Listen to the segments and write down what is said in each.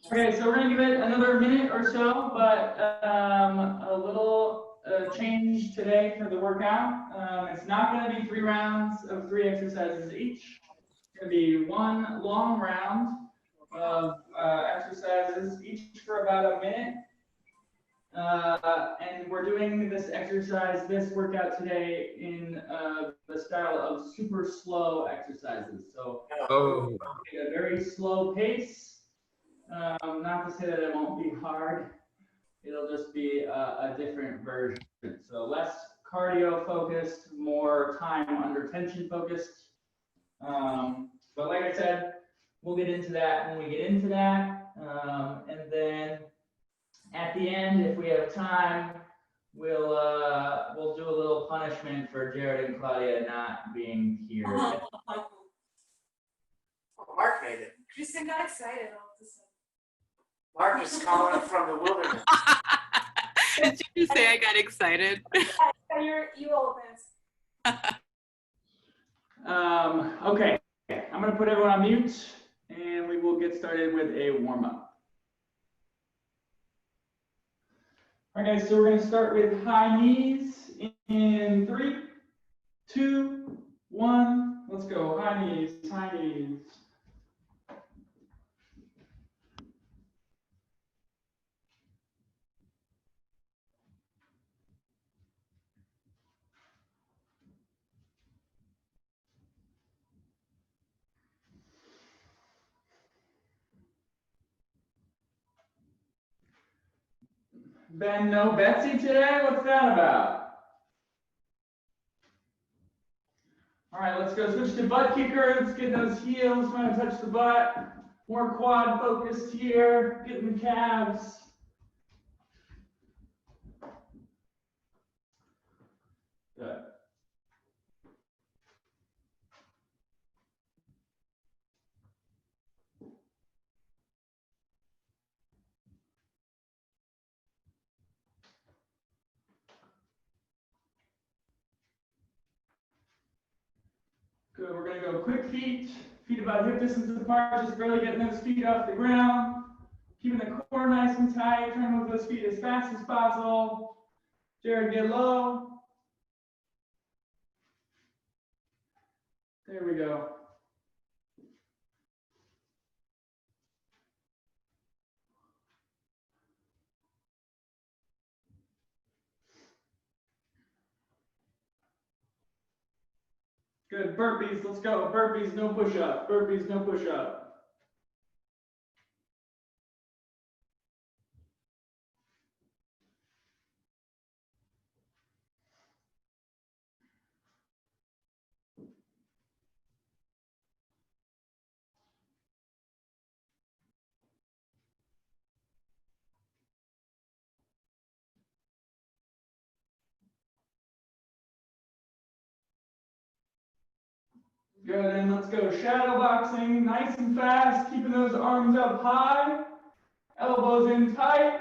Okay, so we're going to give it another minute or so, but a little change today for the workout. It's not going to be 3 rounds of 3 exercises each. It's going to be 1 long round of exercises, each for about a minute. And we're doing this exercise, this workout today in the style of super slow exercises. So a very slow pace. Not to say that it won't be hard. It'll just be a different version. So less cardio focused, more time under tension focused. But like I said, we'll get into that when we get into that. And then at the end, if we have time, we'll do a little punishment for Jared and Claudia not being here. Mark made it. Kristen got excited all of a sudden. Mark is calling it from the wilderness. Did you say I got excited? Yeah, you all this. Okay, I'm going to put everyone on mute, and we will get started with a warm-up. All right, guys, so we're going to start with high knees in 3, 2, 1. Let's go. High knees, high knees. Ben, no Betsy today? What's that about? All right, let's go switch to butt kicker. Let's get those heels, trying to touch the butt. More quad focused here, getting the calves. Good. Good, we're gonna go quick feet about hip distance apart, just barely getting those feet off the ground. Keeping the core nice and tight, trying to move those feet as fast as possible. Jared, get low. There we go. Good, burpees, let's go. Burpees, no push-up. Burpees, no push-up. Good, and let's go shadow boxing, nice and fast, keeping those arms up high, elbows in tight.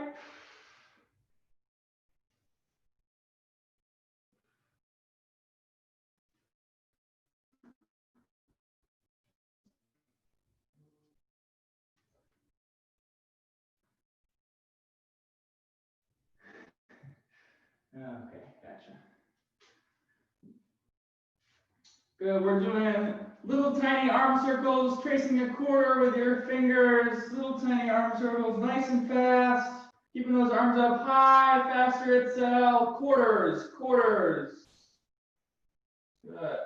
Okay, gotcha. Good, we're doing little tiny arm circles, tracing a quarter with your fingers, little tiny arm circles, nice and fast, keeping those arms up high, faster itself, quarters, quarters. Good.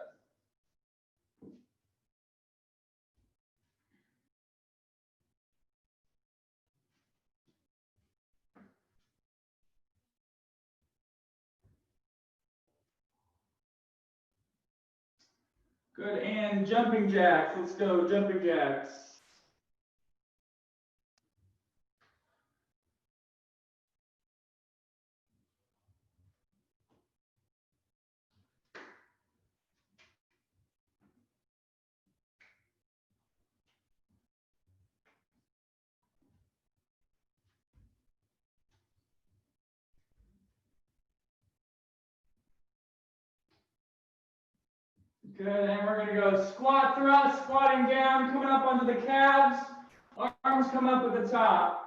Good, and jumping jacks. Let's go, jumping jacks. Good, and we're gonna go squat thrust, squatting down, coming up onto the calves, Arms come up at the top.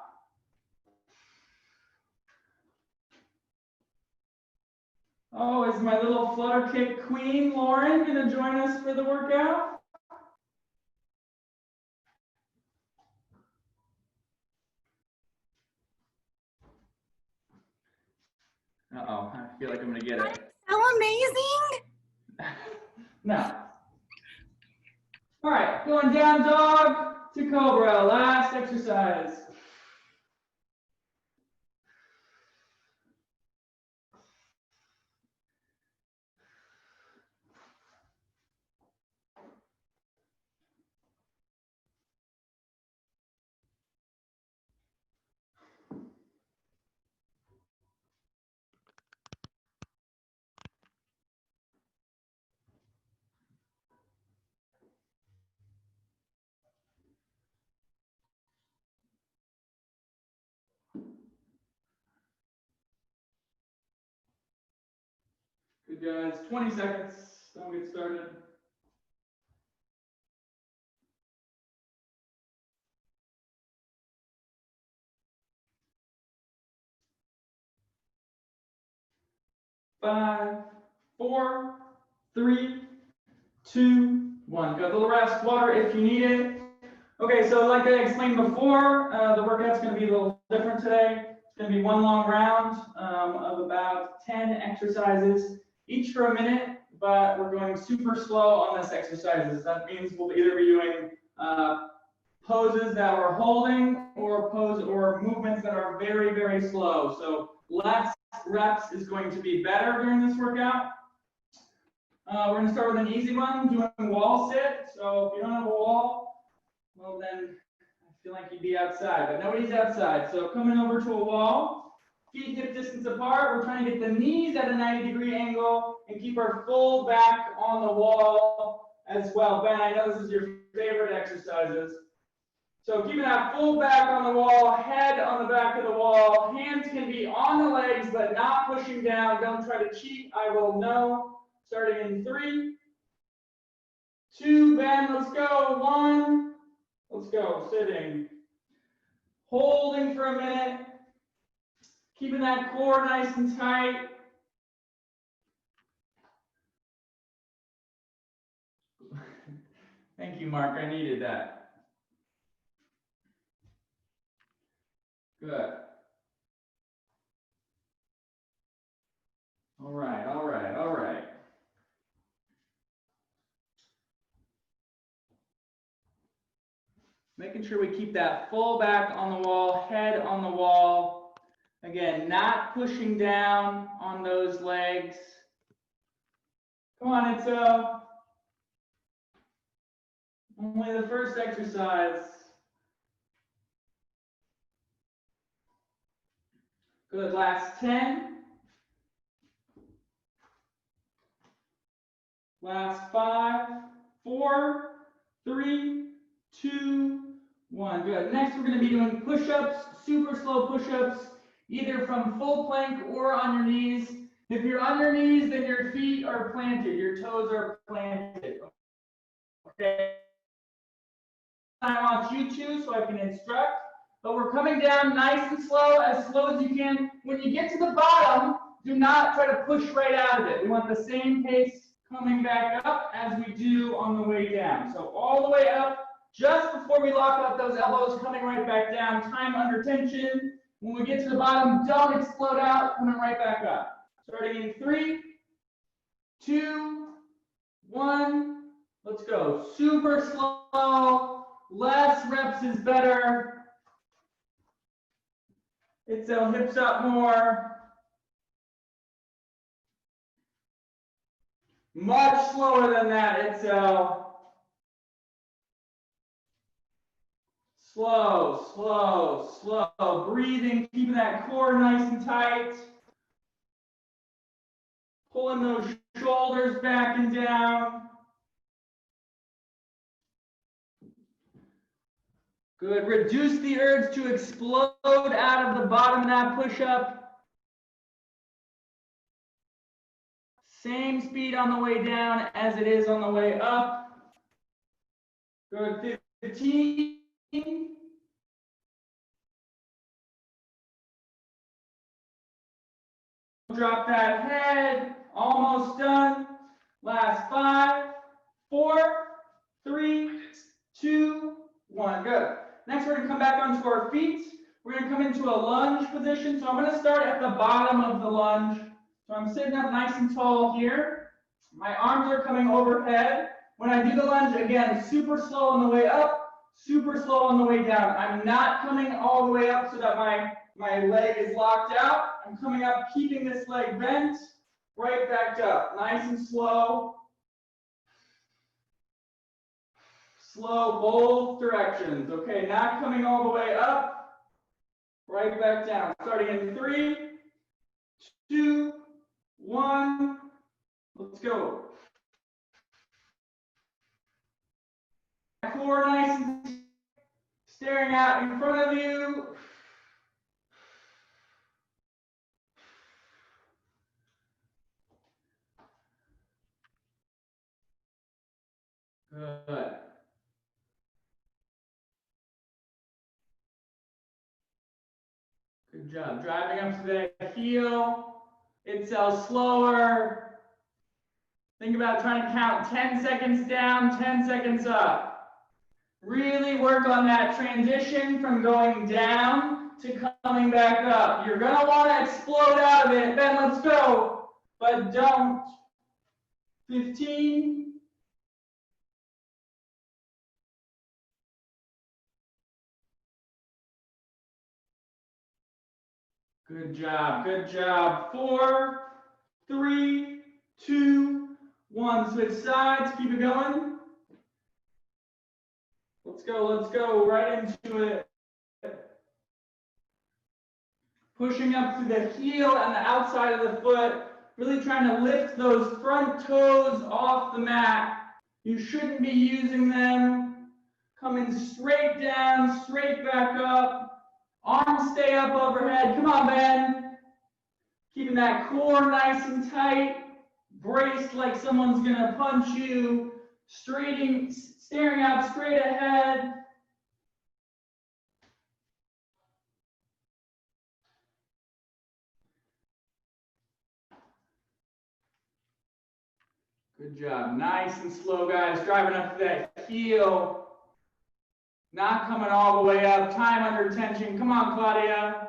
Oh, is my little flutter kick queen, Lauren, gonna join us for the workout? Uh-oh, I feel like I'm gonna get it. So amazing. No. All right, going down dog to cobra, last exercise. Good guys, 20 seconds, then we'll get started. Five, four, three, two, one. Got a little rest, water if you need it. Okay, so like I explained before, the workout's going to be a little different today. It's going to be one long round of about 10 exercises, each for a minute, but we're going super slow on this exercises. That means we'll either be doing poses that we're holding or movements that are very, very slow. So less reps is going to be better during this workout. We're going to start with an easy one, doing wall sit. So if you don't have a wall, well then I feel like you'd be outside, but nobody's outside. So coming over to a wall, feet hip distance apart. We're trying to get the knees at a 90-degree angle and keep our full back on the wall as well. Ben, I know this is your favorite exercises. So keeping that full back on the wall, head on the back of the wall. Hands can be on the legs, but not pushing down. Don't try to cheat. I will know. Starting in 3, 2, Ben, let's go. 1, let's go. Sitting. Holding for a minute. Keeping that core nice and tight. Thank you, Mark. I needed that. Good. All right, all right, all right. Making sure we keep that full back on the wall, head on the wall. Again, not pushing down on those legs. Come on, Itzo. Only the first exercise. Good, last 10. Last 5, 4, 3, 2, 1. Good. Next, we're going to be doing push-ups, super slow push-ups, either from full plank or on your knees. If you're on your knees, then your feet are planted, your toes are planted. Okay. I want you to, so I can instruct. But we're coming down nice and slow as you can. When you get to the bottom, do not try to push right out of it. We want the same pace coming back up as we do on the way down. So all the way up, just before we lock up those elbows, coming right back down, time under tension. When we get to the bottom, don't explode out, coming right back up. Starting in 3, 2, 1, let's go. Super slow, less reps is better. It's hips up more. Much slower than that, it's slow, slow, slow. Breathing, keeping that core nice and tight. Pulling those shoulders back and down. Good. Reduce the urge to explode out of the bottom of that push-up. Same speed on the way down as it is on the way up. Good. 15. drop that head. Almost done. Last 5, 4, 3, 2, 1. Good. Next, we're going to come back onto our feet. We're going to come into a lunge position. So I'm going to start at the bottom of the lunge. So I'm sitting up nice and tall here. My arms are coming overhead. When I do the lunge, again, super slow on the way up, super slow on the way down. I'm not coming all the way up so that my leg is locked out. I'm coming up, keeping this leg bent, right back up. Nice and slow. Slow, both directions. Okay, not coming all the way up, right back down. Starting in 3, 2, 1. Let's go. Core nice and staring out in front of you. Good. Good job. Driving up to the heel. Exhale slower. Think about trying to count 10 seconds down, 10 seconds up. Really work on that transition from going down to coming back up. You're going to want to explode out of it. Then let's go. But don't. 15. Good job. Good job. 4, 3, 2, 1. Switch sides. Keep it going. Let's go. Let's go. Right into it. Pushing up through the heel and the outside of the foot. Really trying to lift those front toes off the mat. You shouldn't be using them. Coming straight down, straight back up. Arms stay up overhead. Come on, Ben. Keeping that core nice and tight. Braced like someone's going to punch you. Staring out straight ahead. Good job. Nice and slow, guys. Driving up to that heel. Not coming all the way up. Time under tension. Come on, Claudia.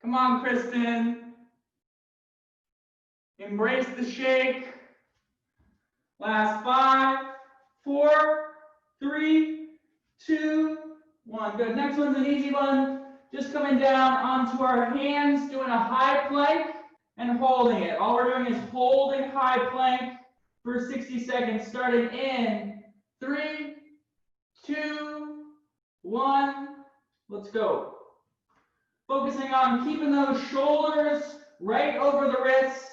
Come on, Kristen. Embrace the shake. Last 5, 4, 3, 2, 1. Good. Next one's an easy one. Just coming down onto our hands, doing a high plank and holding it. All we're doing is holding high plank for 60 seconds, starting in 3, 2, 1. Let's go. Focusing on keeping those shoulders right over the wrists.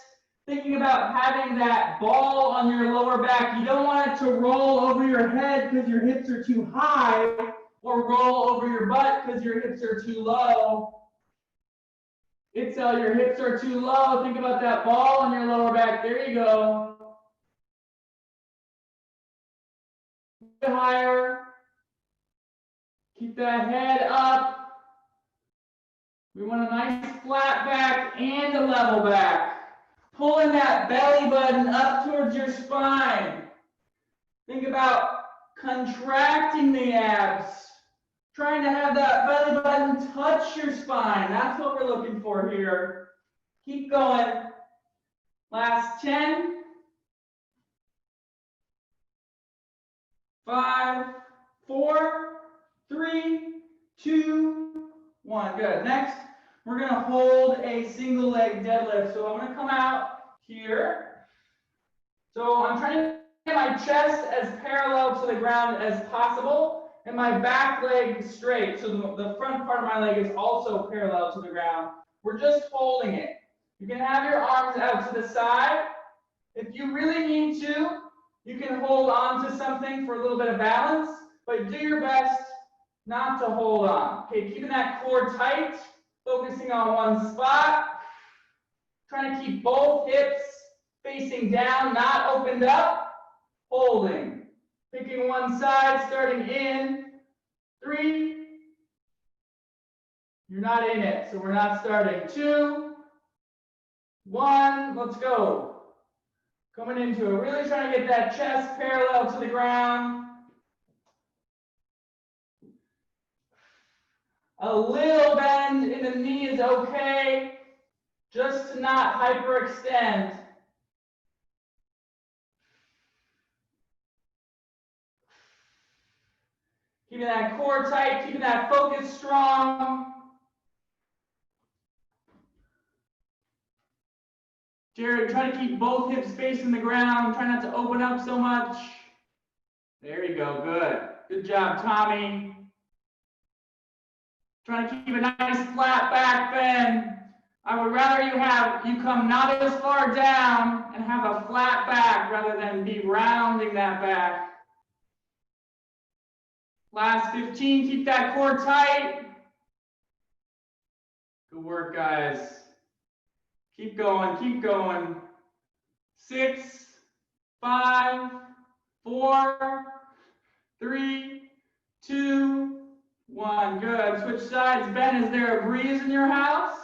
Thinking about having that ball on your lower back. You don't want it to roll over your head because your hips are too high, or roll over your butt because your hips are too low. Exhale, your hips are too low. Think about that ball on your lower back. There you go. A bit higher. Keep that head up. We want a nice flat back and a level back. Pulling that belly button up towards your spine. Think about contracting the abs. Trying to have that belly button touch your spine. That's what we're looking for here. Keep going. Last 10. 5, 4, 3, 2, 1. Good. Next, we're going to hold a single leg deadlift. So I'm going to come out here. So I'm trying to get my chest as parallel to the ground as possible and my back leg straight. So the front part of my leg is also parallel to the ground. We're just holding it. You can have your arms out to the side. If you really need to, you can hold on to something for a little bit of balance, but do your best not to hold on. Okay, keeping that core tight, focusing on one spot. Trying to keep both hips facing down, not opened up. Holding. Picking one side, starting in 3, You're not in it, so we're not starting. 2, 1, let's go. Coming into it, really trying to get that chest parallel to the ground. A little bend in the knee is okay, just to not hyperextend. Keeping that core tight, keeping that focus strong. Jared, try to keep both hips facing the ground. Try not to open up so much. There you go, good. Good job, Tommy. Trying to keep a nice flat back bend. I would rather you come not as far down and have a flat back rather than be rounding that back. Last 15, keep that core tight. Good work, guys. Keep going, keep going. 6, 5, 4, 3, 2, 1. Good. Switch sides. Ben, is there a breeze in your house?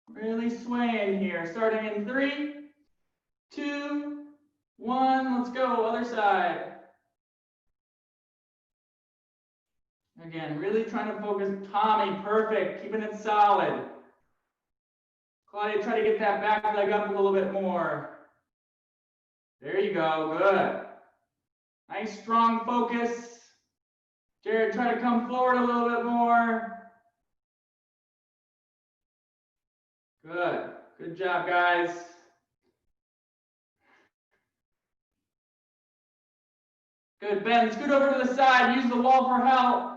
Really swaying here. Starting in 3, 2, 1. Let's go. Other side. Again, really trying to focus. Tommy, perfect. Keeping it solid. Claudia, try to get that back leg up a little bit more. There you go. Good. Nice, strong focus. Jared, try to come forward a little bit more. Good. Good job, guys. Good, Ben. Scoot over to the side. Use the wall for help.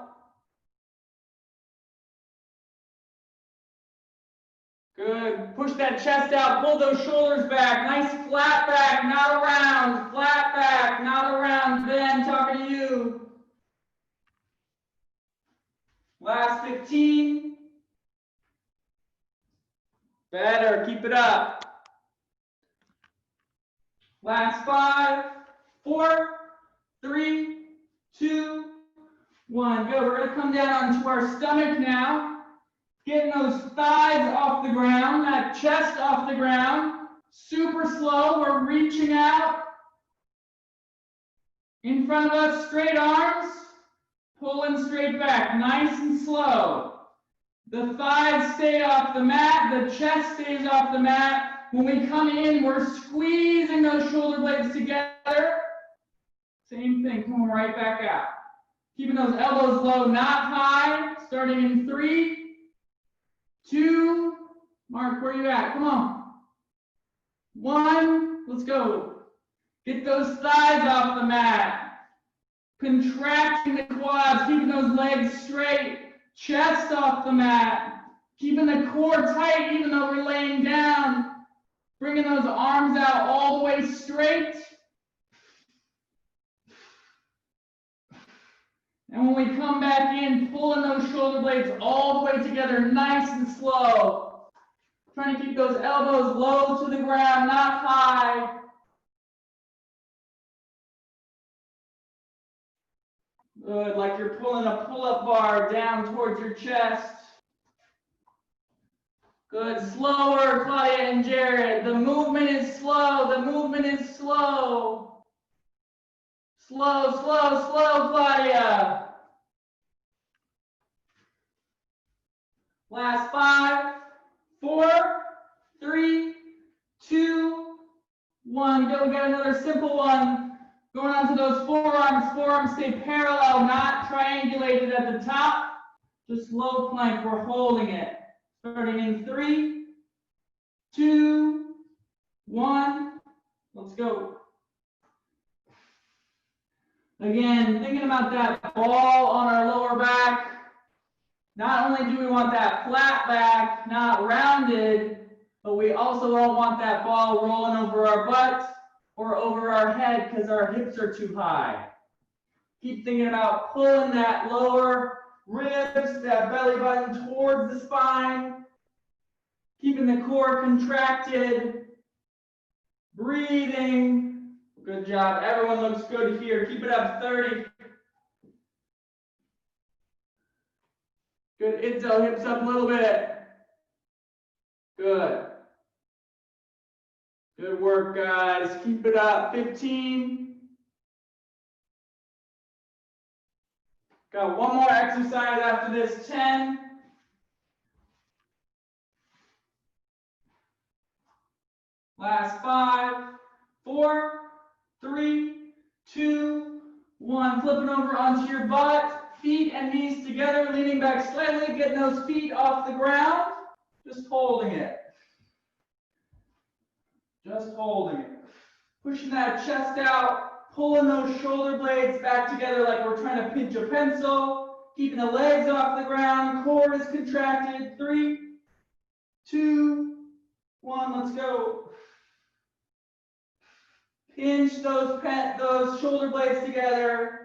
Good. Push that chest out. Pull those shoulders back. Nice flat back, not around. Flat back, not around. Ben, talking to you. Last 15. Better. Keep it up. Last 5, 4, 3, 2, 1. Good. We're going to come down onto our stomach now. Getting those thighs off the ground, that chest off the ground. Super slow. We're reaching out. In front of us, straight arms. Pulling straight back. Nice and slow. The thighs stay off the mat. The chest stays off the mat. When we come in, we're squeezing those shoulder blades together. Same thing. Coming right back out. Keeping those elbows low, not high. Starting in 3, 2, Mark, where you at? Come on. 1, let's go. Get those thighs off the mat. Contracting the quads, keeping those legs straight. Chest off the mat. Keeping the core tight even though we're laying down. Bringing those arms out all the way straight. And when we come back in, pulling those shoulder blades all the way together, nice and slow. Trying to keep those elbows low to the ground, not high. Good, like you're pulling a pull-up bar down towards your chest. Good, slower, Claudia and Jared. The movement is slow, the movement is slow. Slow, slow, slow, Claudia. Last 5, 4, 3, 2, 1. Go, we got another simple one. Going on to those forearms. Forearms stay parallel, not triangulated at the top. Just low plank, we're holding it. Starting in 3, 2, 1. Let's go. Again, thinking about that ball on our lower back. Not only do we want that flat back, not rounded, but we also don't want that ball rolling over our butt or over our head because our hips are too high. Keep thinking about pulling that lower ribs, that belly button towards the spine. Keeping the core contracted. Breathing. Good job. Everyone looks good here. Keep it up. 30. Good. Itzel, hips up a little bit. Good. Good work, guys. Keep it up. 15. Got one more exercise after this. 10. Last 5, 4, 3, 2, 1. Flipping over onto your butt. Feet and knees together, leaning back slightly, getting those feet off the ground. Just holding it. Just holding it. Pushing that chest out, pulling those shoulder blades back together like we're trying to pinch a pencil. Keeping the legs off the ground, core is contracted. 3, 2, 1, let's go. Pinch those shoulder blades together.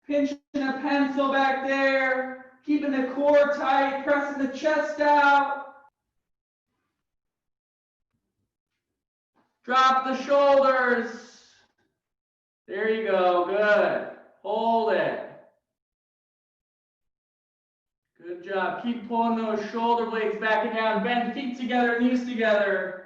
Pinching a pencil back there. Keeping the core tight, pressing the chest out. Drop the shoulders. There you go, good. Hold it. Good job. Keep pulling those shoulder blades back and down. Bend feet together, knees together.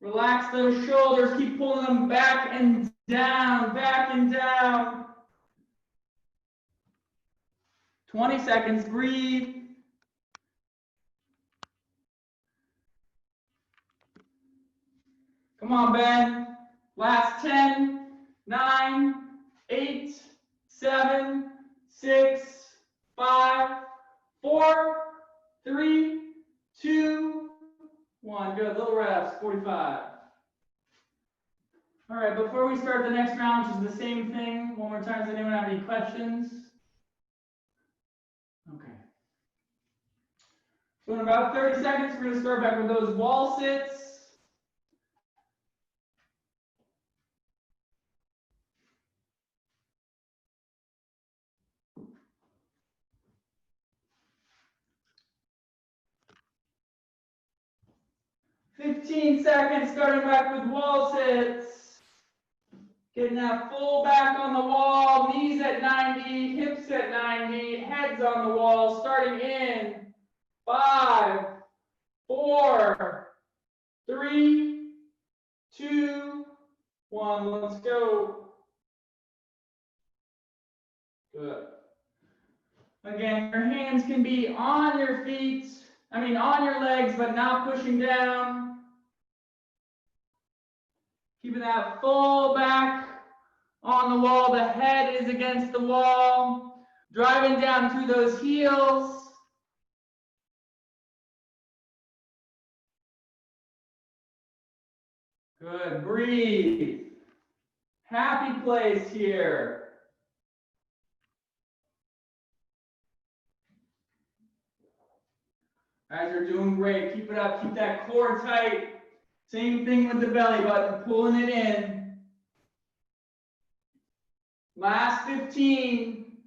Relax those shoulders. Keep pulling them back and down, back and down. 20 seconds, breathe. Come on, Ben. Last 10, 9, 8, 7, 6, 5, 4, 3, 2, 1. Good. Little reps, 45. All right, before we start the next round, which is the same thing, one more time, does anyone have any questions? Okay. So in about 30 seconds, we're going to start back with those wall sits. $15 seconds, starting back with wall sits. Getting that full back on the wall, knees at 90, hips at 90, heads on the wall, starting in 5, 4, 3, 2, 1. Let's go. Good. Again, your hands can be on your feet, on your legs, but not pushing down. Keeping that full back on the wall. The head is against the wall. Driving down through those heels. Good. Breathe. Happy place here. Guys are doing great. Keep it up. Keep that core tight. Same thing with the belly button, pulling it in. Last 15.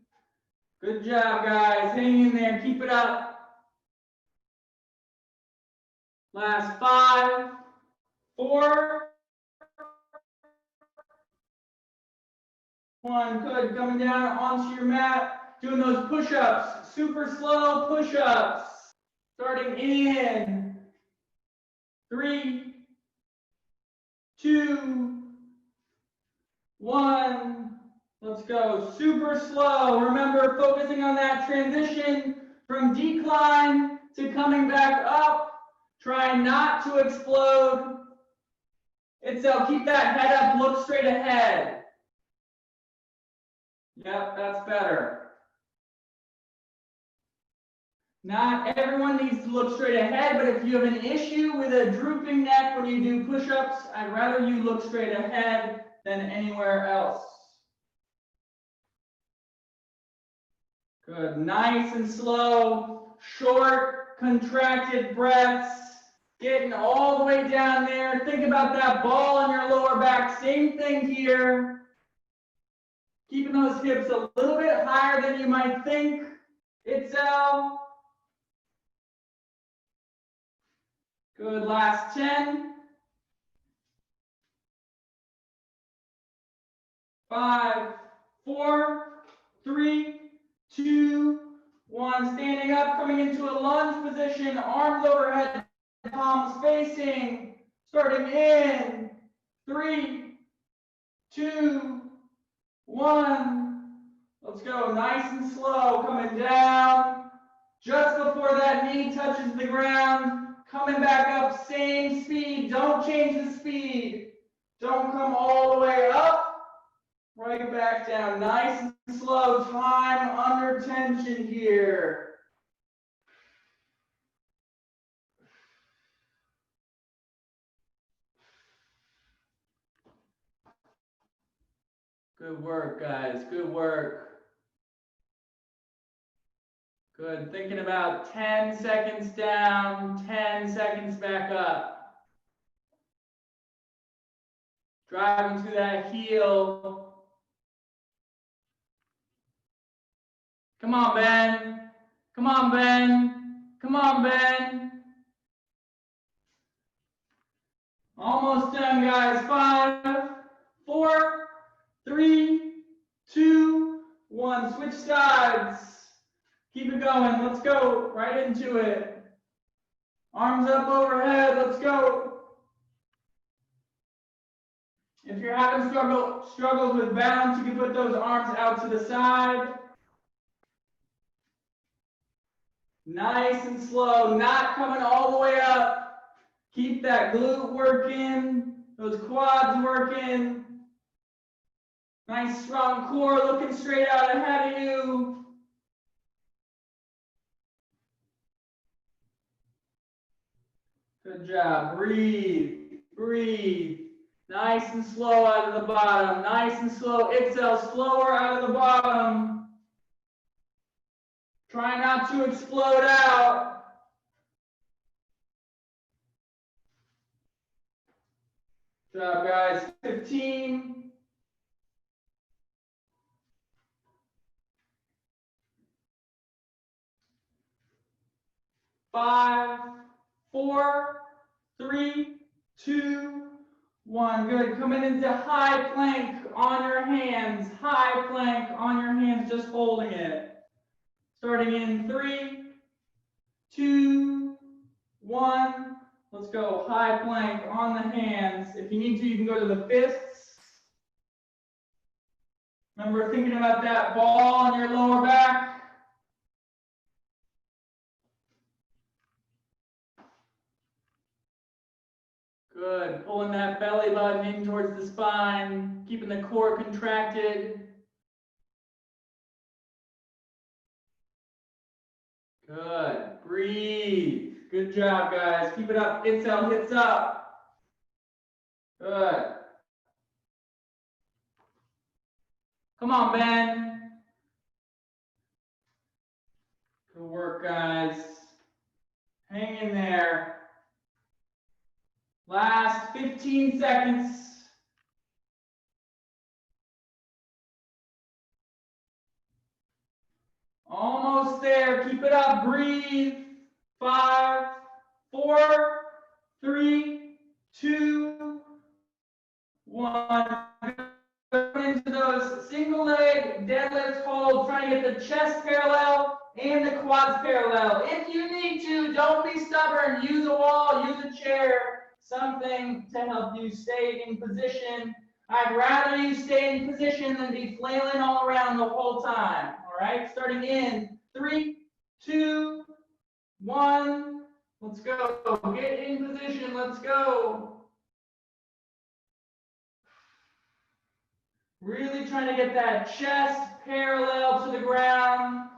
Good job, guys. Hang in there. Keep it up. Last 5, 4, 1. Good. Coming down onto your mat. Doing those push-ups. Super slow push-ups. Starting in 3, 2, 1. Let's go. Super slow. Remember, focusing on that transition from decline to coming back up. Try not to explode. Itzel, keep that head up. Look straight ahead. Yep, that's better. Not everyone needs to look straight ahead, but if you have an issue with a drooping neck when you do push-ups, I'd rather you look straight ahead than anywhere else. Good. Nice and slow, short, contracted breaths. Getting all the way down there. Think about that ball in your lower back. Same thing here. Keeping those hips a little bit higher than you might think. Itzel. Good. Last 10. 5, 4, 3, 2, 1. Standing up, coming into a lunge position, arms overhead, palms facing. Starting in 3, 2, 1. Let's go. Nice and slow. Coming down. Just before that knee touches the ground. Coming back up. Same speed. Don't change the speed. Don't come all the way up. Right back down. Nice and slow. Time under tension here. Good work, guys. Good work. Good. Thinking about 10 seconds down, 10 seconds back up. Driving to that heel. Come on, Ben. Come on, Ben. Come on, Ben. Almost done, guys. 5, 4, 3, 2, 1. Switch sides. Keep it going. Let's go. Right into it. Arms up overhead. Let's go. If you're having struggles with balance, you can put those arms out to the side. Nice and slow. Not coming all the way up. Keep that glute working. Those quads working. Nice strong core looking straight out ahead of you. Good job. Breathe. Breathe. Nice and slow out of the bottom. Nice and slow. Exhale slower out of the bottom. Try not to explode out. Good job, guys. 15. 5, 4, 3, 2, 1. Good. Coming into high plank on your hands. High plank on your hands, just holding it. Starting in 3, 2, 1. Let's go. High plank on the hands. If you need to, you can go to the fists. Remember thinking about that ball on your lower back. Good. Pulling that belly button in towards the spine, keeping the core contracted. Good. Breathe. Good job, guys. Keep it up. Exhale, hips up. Good. Come on, Ben. Good work, guys. Hang in there. Last 15 seconds. Almost there. Keep it up. Breathe. 5, 4, 3, 2, 1. Into those single leg deadlift hold, trying to get the chest parallel and the quads parallel. If you need to, don't be stubborn. Use a wall, use a chair, something to help you stay in position. I'd rather you stay in position than be flailing all around the whole time. All right, starting in 3, 2, 1. Let's go. Get in position. Let's go. Really trying to get that chest parallel to the ground,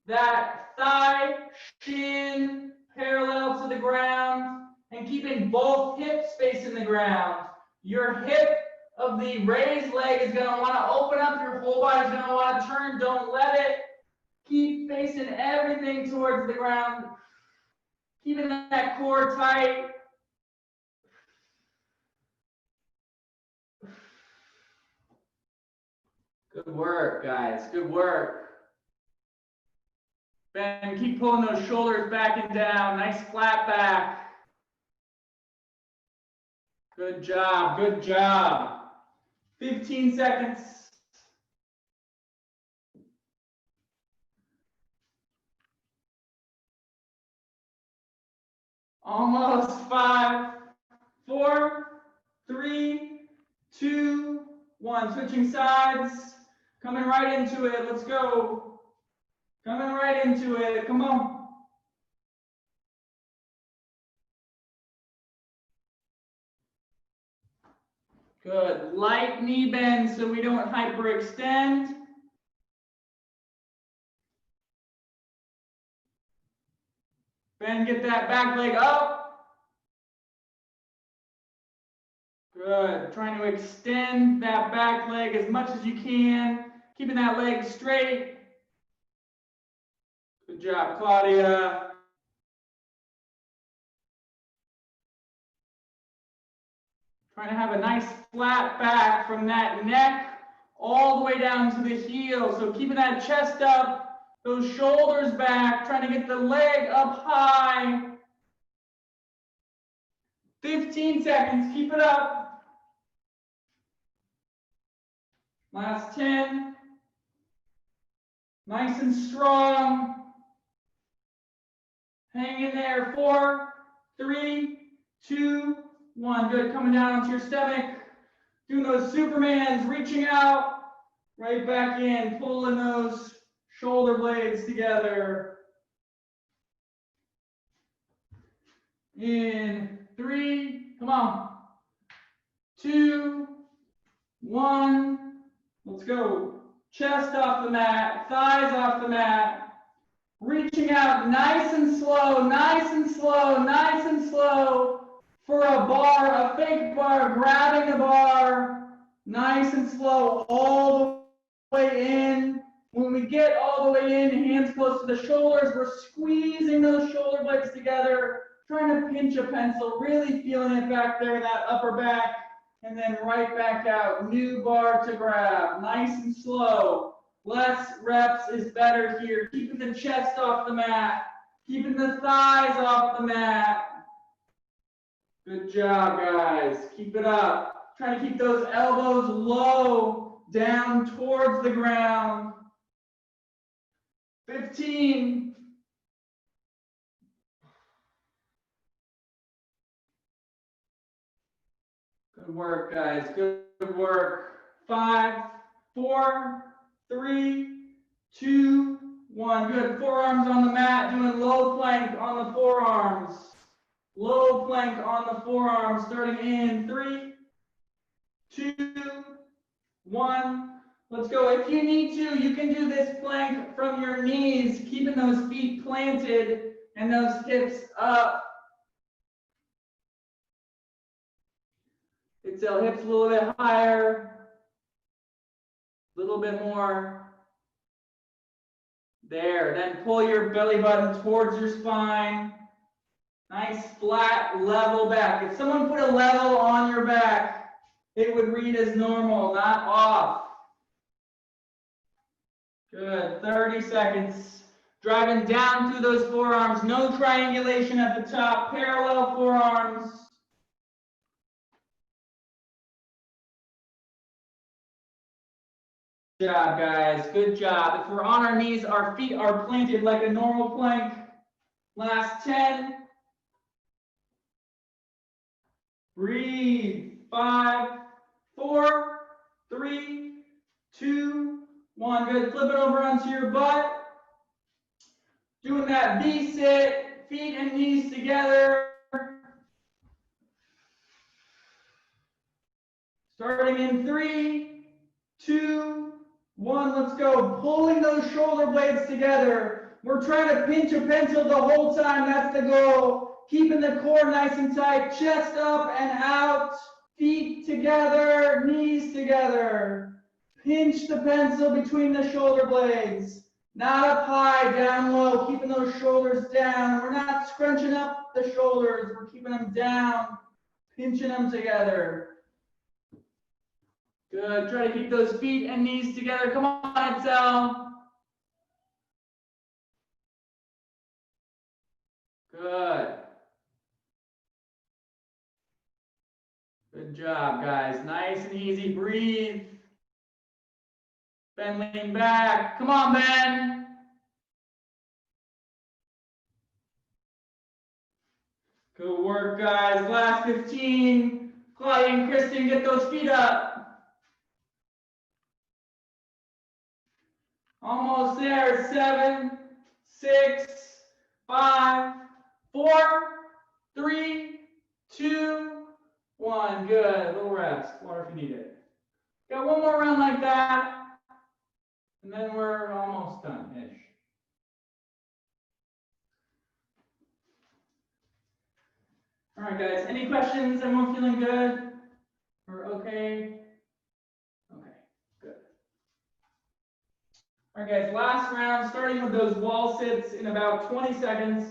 that thigh, shin parallel to the ground, and keeping both hips facing the ground. Your hip of the raised leg is going to want to open up. Your whole body is going to want to turn. Don't let it. Keep facing everything towards the ground. Keeping that core tight. Good work, guys. Good work. Ben, keep pulling those shoulders back and down. Nice flat back. Good job. Good job. 15 seconds. Almost. 5, 4, 3, 2, 1. Switching sides. Coming right into it. Let's go. Coming right into it. Come on. Good. Light knee bend so we don't hyperextend. Ben, get that back leg up. Good. Trying to extend that back leg as much as you can. Keeping that leg straight. Good job, Claudia. Trying to have a nice flat back from that neck all the way down to the heel. So keeping that chest up, those shoulders back, trying to get the leg up high. 15 seconds, keep it up. Last 10. Nice and strong. Hang in there. 4, 3, 2, 1. Good. Coming down onto your stomach. Doing those Supermans, reaching out. Right back in. Pulling those shoulder blades together. In 3. Come on. 2, 1. Let's go. Chest off the mat. Thighs off the mat. Reaching out nice and slow, nice and slow, nice and slow. For a bar, a fake bar, grabbing the bar, nice and slow, all the way in. When we get all the way in, hands close to the shoulders, we're squeezing those shoulder blades together, trying to pinch a pencil, really feeling it back there in that upper back, and then right back out. New bar to grab, nice and slow. Less reps is better here. Keeping the chest off the mat, keeping the thighs off the mat. Good job, guys. Keep it up. Try to keep those elbows low, down towards the ground. 15. Good work, guys. Good work. 5, 4, 3, 2, 1. Good. Forearms on the mat. Doing low plank on the forearms. Low plank on the forearms, starting in 3, 2, 1. Let's go. If you need to, you can do this plank from your knees, keeping those feet planted and those hips up. Exhale, hips a little bit higher, a little bit more. There. Then pull your belly button towards your spine. Nice flat level back. If someone put a level on your back, it would read as normal, not off. Good. 30 seconds. Driving down through those forearms. No triangulation at the top. Parallel forearms. Good job, guys. Good job. If we're on our knees, our feet are planted like a normal plank. Last 10. Breathe. 5, 4, 3, 2, 1. Good. Flip it over onto your butt. Doing that V-sit. Feet and knees together. Starting in 3, 2, 1. Let's go. Pulling those shoulder blades together. We're trying to pinch a pencil the whole time. That's the goal. Keeping the core nice and tight, chest up and out, feet together, knees together. Pinch the pencil between the shoulder blades. Not up high, down low, keeping those shoulders down. We're not scrunching up the shoulders, we're keeping them down, pinching them together. Good, try to keep those feet and knees together. Come on, Excel. Good. Good job, guys. Nice and easy. Breathe. Ben, lean back. Come on, Ben. Good work, guys. Last 15. Claudia and Kristen, get those feet up. Almost there. 7, 6, 5, 4, 3, 2, 1. Good. Little rest. Water if you need it. Got one more round like that. And then we're almost done-ish. All right, guys. Any questions? Everyone feeling good? Or okay? Okay, good. All right, guys. Last round, starting with those wall sits in about 20 seconds.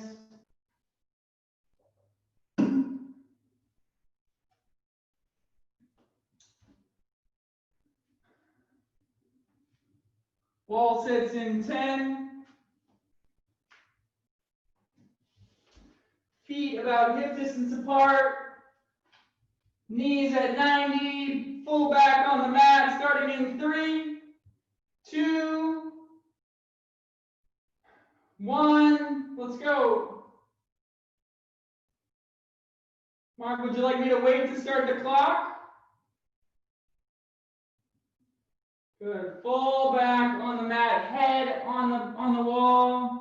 Wall sits in 10. Feet about hip distance apart. Knees at 90. Full back on the mat, starting in 3, 2, 1. Let's go. Mark, would you like me to wait to start the clock? Good. Full back on the mat, head on the wall.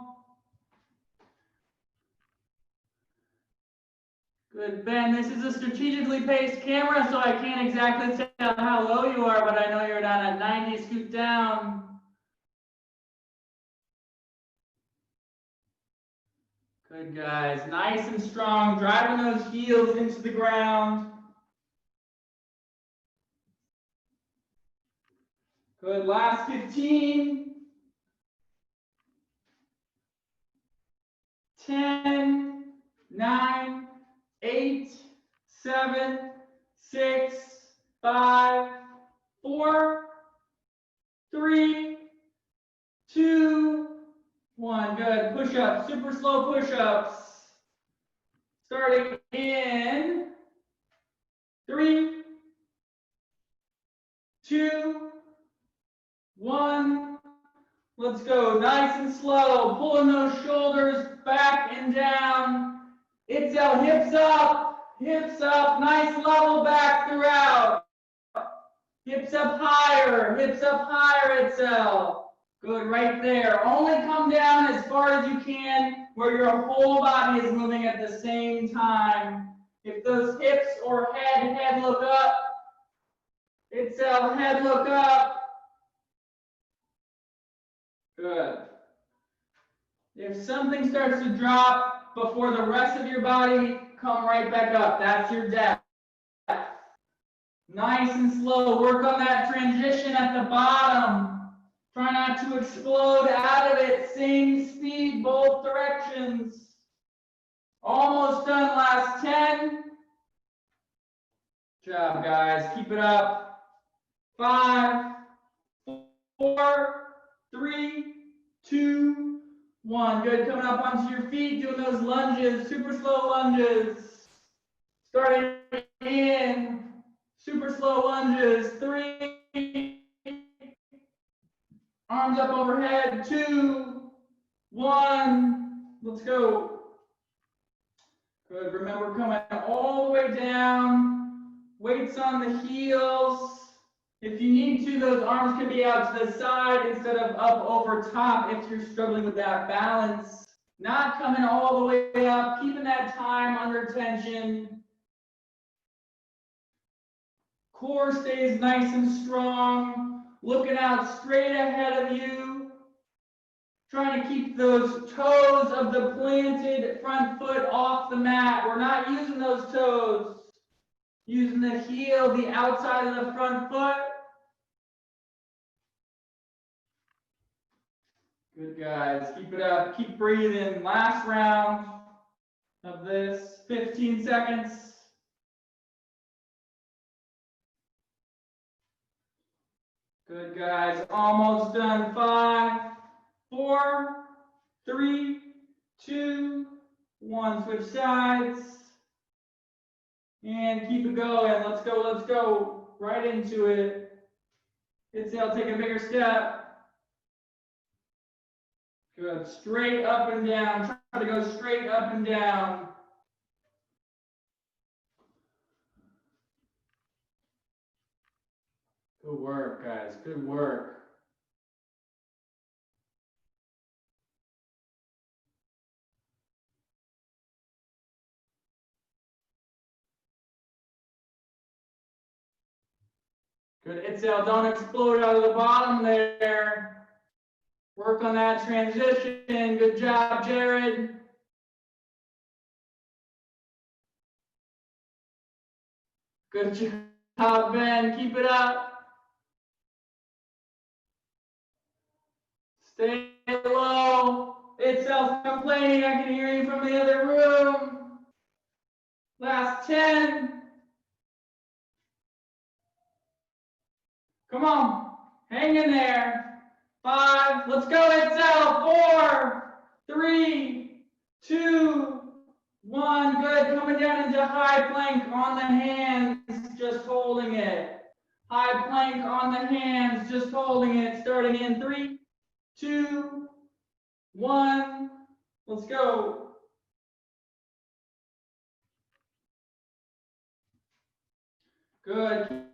Good, Ben. This is a strategically paced camera, so I can't exactly tell how low you are, but I know you're down at 90. Scoot down. Good, guys. Nice and strong. Driving those heels into the ground. Good. Last 15. 10, 9, 8, 7, 6, 5, 4, 3, 2, 1. Good. Push-ups. Super slow push-ups. Starting in 3, 2, 1. Let's go. Nice and slow. Pulling those shoulders back and down. Exhale. Hips up. Hips up. Nice level back throughout. Hips up higher. Hips up higher. Exhale. Good, right there. Only come down as far as you can where your whole body is moving at the same time. If those hips or head look up. Exhale, head look up. Good. If something starts to drop before the rest of your body, come right back up. That's your depth. Nice and slow. Work on that transition at the bottom. Try not to explode out of it. Same speed, both directions. Almost done. Last 10. Good job, guys. Keep it up. 5, 4, 3, 2, 1. Good. Coming up onto your feet, doing those lunges, super slow lunges. Starting in, super slow lunges. 3. Arms up overhead. 2, 1. Let's go. Good. Remember, coming all the way down. Weights on the heels. If you need to, those arms can be out to the side instead of up over top if you're struggling with that balance. Not coming all the way up, keeping that time under tension. Core stays nice and strong. Looking out straight ahead of you. Trying to keep those toes of the planted front foot off the mat. We're not using those toes. Using the heel, the outside of the front foot. Good, guys. Keep it up. Keep breathing. Last round of this. 15 seconds. Good, guys. Almost done. 5, 4, 3, 2, 1. Switch sides. And keep it going. Let's go. Let's go. Right into it. Exhale. Take a bigger step. Good. Straight up and down. Try to go straight up and down. Good work, guys. Good work. Good. Itzel, don't explode out of the bottom there. Work on that transition. Good job, Jared. Good job, Ben. Keep it up. Stay low. Itzel's complaining. I can hear you from the other room. Last 10. Come on. Hang in there. 5. Let's go, Itzel. 4, 3, 2, 1. Good. Coming down into high plank on the hands. Just holding it. High plank on the hands. Just holding it. Starting in 3, 2, 1. Let's go. Good.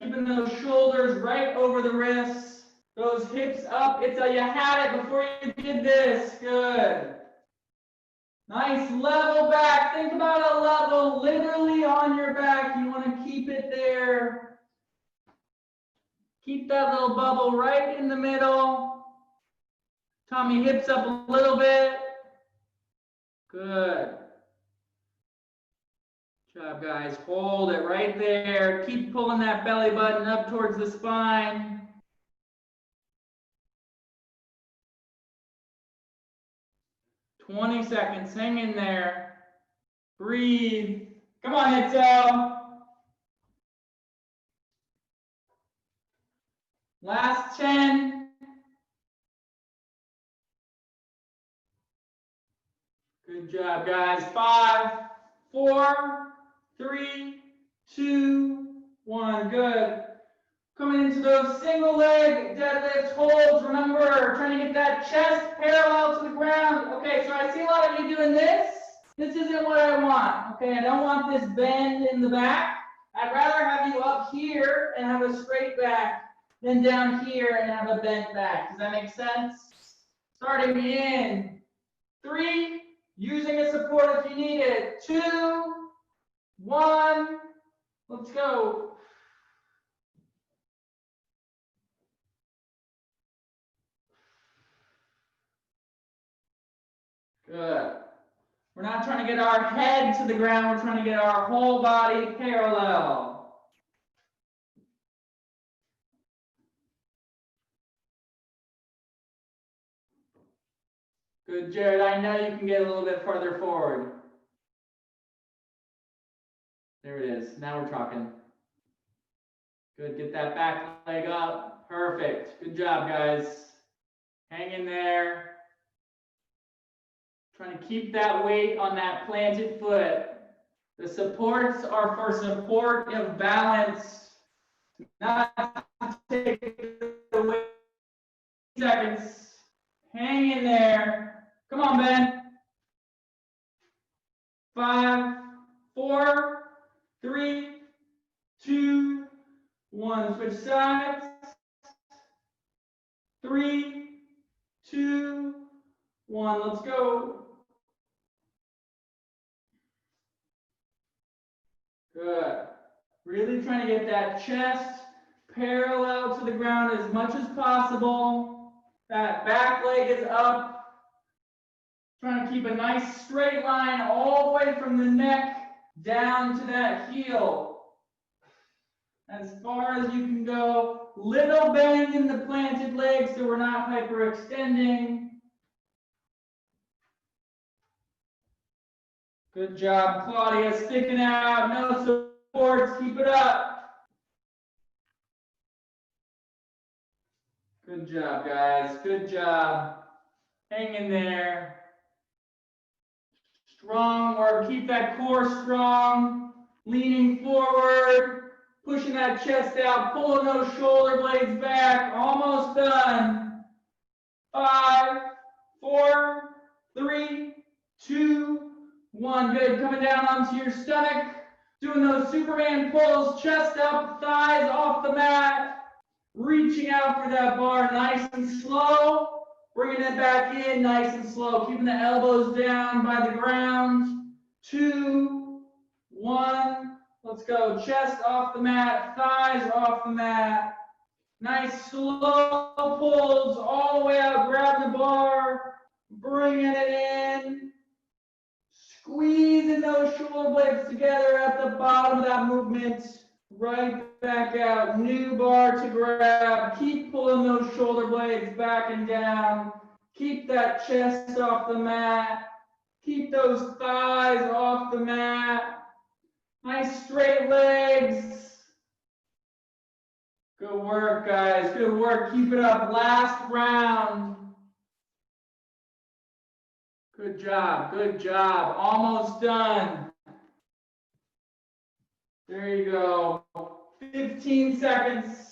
Keeping those shoulders right over the wrists. Those hips up. It's a you had it before you did this. Good. Nice level back. Think about a level literally on your back. You want to keep it there. Keep that little bubble right in the middle. Tommy hips up a little bit. Good. Good job, guys. Hold it right there. Keep pulling that belly button up towards the spine. "20 seconds. Hang in there. Breathe. Come on, Itzel. Last 10. Good job, guys. 5, 4, 3, 2, 1. Good. Coming into those single leg deadlift holds. Remember, trying to get that chest parallel to the ground. Okay, so I see a lot of you doing this. This isn't what I want. Okay, I don't want this bend in the back. I'd rather have you up here and have a straight back than down here and have a bent back. Does that make sense? Starting in 3, using a support if you need it. 2, 1, let's go. Good. We're not trying to get our head to the ground, we're trying to get our whole body parallel. Good, Jared. I know you can get a little bit farther forward. There it is. Now we're talking. Good. Get that back leg up. Perfect. Good job, guys. Hang in there. Trying to keep that weight on that planted foot. The supports are for support of balance, not to take the weight. Seconds. Hang in there. Come on, Ben. 5, 4, 3, 2, 1. Switch sides. 3, 2, 1. Let's go. Good. Really trying to get that chest parallel to the ground as much as possible. That back leg is up. Trying to keep a nice straight line all the way from the neck down to that heel. As far as you can go. Little bend in the planted leg so we're not hyperextending. Good job, Claudia. Sticking out. No supports. Keep it up. Good job, guys. Good job. Hang in there. Strong work. Keep that core strong. Leaning forward. Pushing that chest out. Pulling those shoulder blades back. Almost done. 5, 4, 3, 2, 1. Good. Coming down onto your stomach. Doing those Superman pulls. Chest up. Thighs off the mat. Reaching out for that bar, nice and slow. Bringing it back in, nice and slow. Keeping the elbows down by the ground. 2, 1. Let's go. Chest off the mat, thighs off the mat. Nice slow pulls all the way out. Grab the bar, bringing it in. Squeezing those shoulder blades together at the bottom of that movement. Right back out. New bar to grab. Keep pulling those shoulder blades back and down. Keep that chest off the mat. Keep those thighs off the mat. Nice straight legs. Good work, guys. Good work. Keep it up. Last round. Good job. Good job. Almost done. There you go. 15 seconds.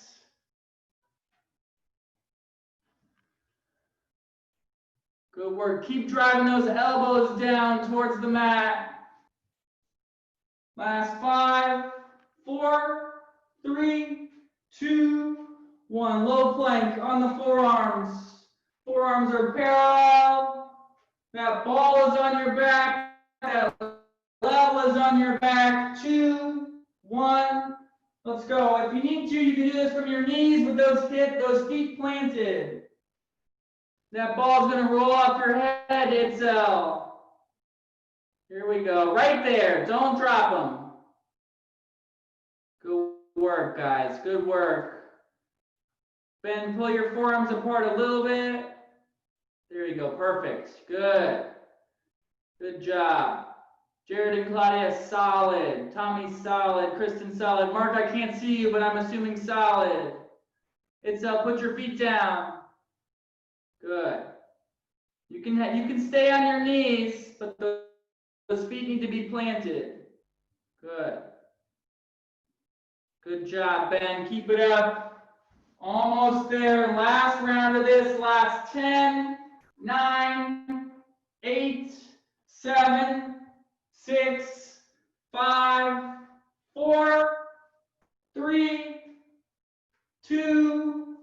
Good work. Keep driving those elbows down towards the mat. Last 5, 4, 3, 2, 1. Low plank on the forearms. Forearms are parallel. That ball is on your back. That level is on your back. 2, 1. Let's go. If you need to, you can do this from your knees with those feet planted. That ball's going to roll off your head itself. Here we go. Right there. Don't drop them. Good work, guys. Good work. Ben, pull your forearms apart a little bit. There you go. Perfect. Good. Good job. Jared and Claudia, solid. Tommy, solid. Kristen, solid. Mark, I can't see you, but I'm assuming solid. It's put your feet down. Good. You can stay on your knees, but those feet need to be planted. Good. Good job, Ben. Keep it up. Almost there. Last round of this. Last 10, 9, 8, 7, 6, 5, 4, 3, 2,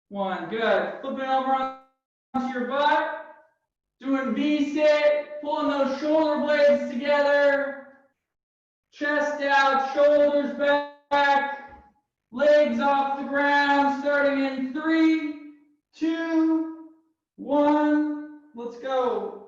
1. Good. Flipping over onto your butt. Doing V-sit. Pulling those shoulder blades together. Chest out, shoulders back. Legs off the ground. Starting in 3, 2, 1. Let's go.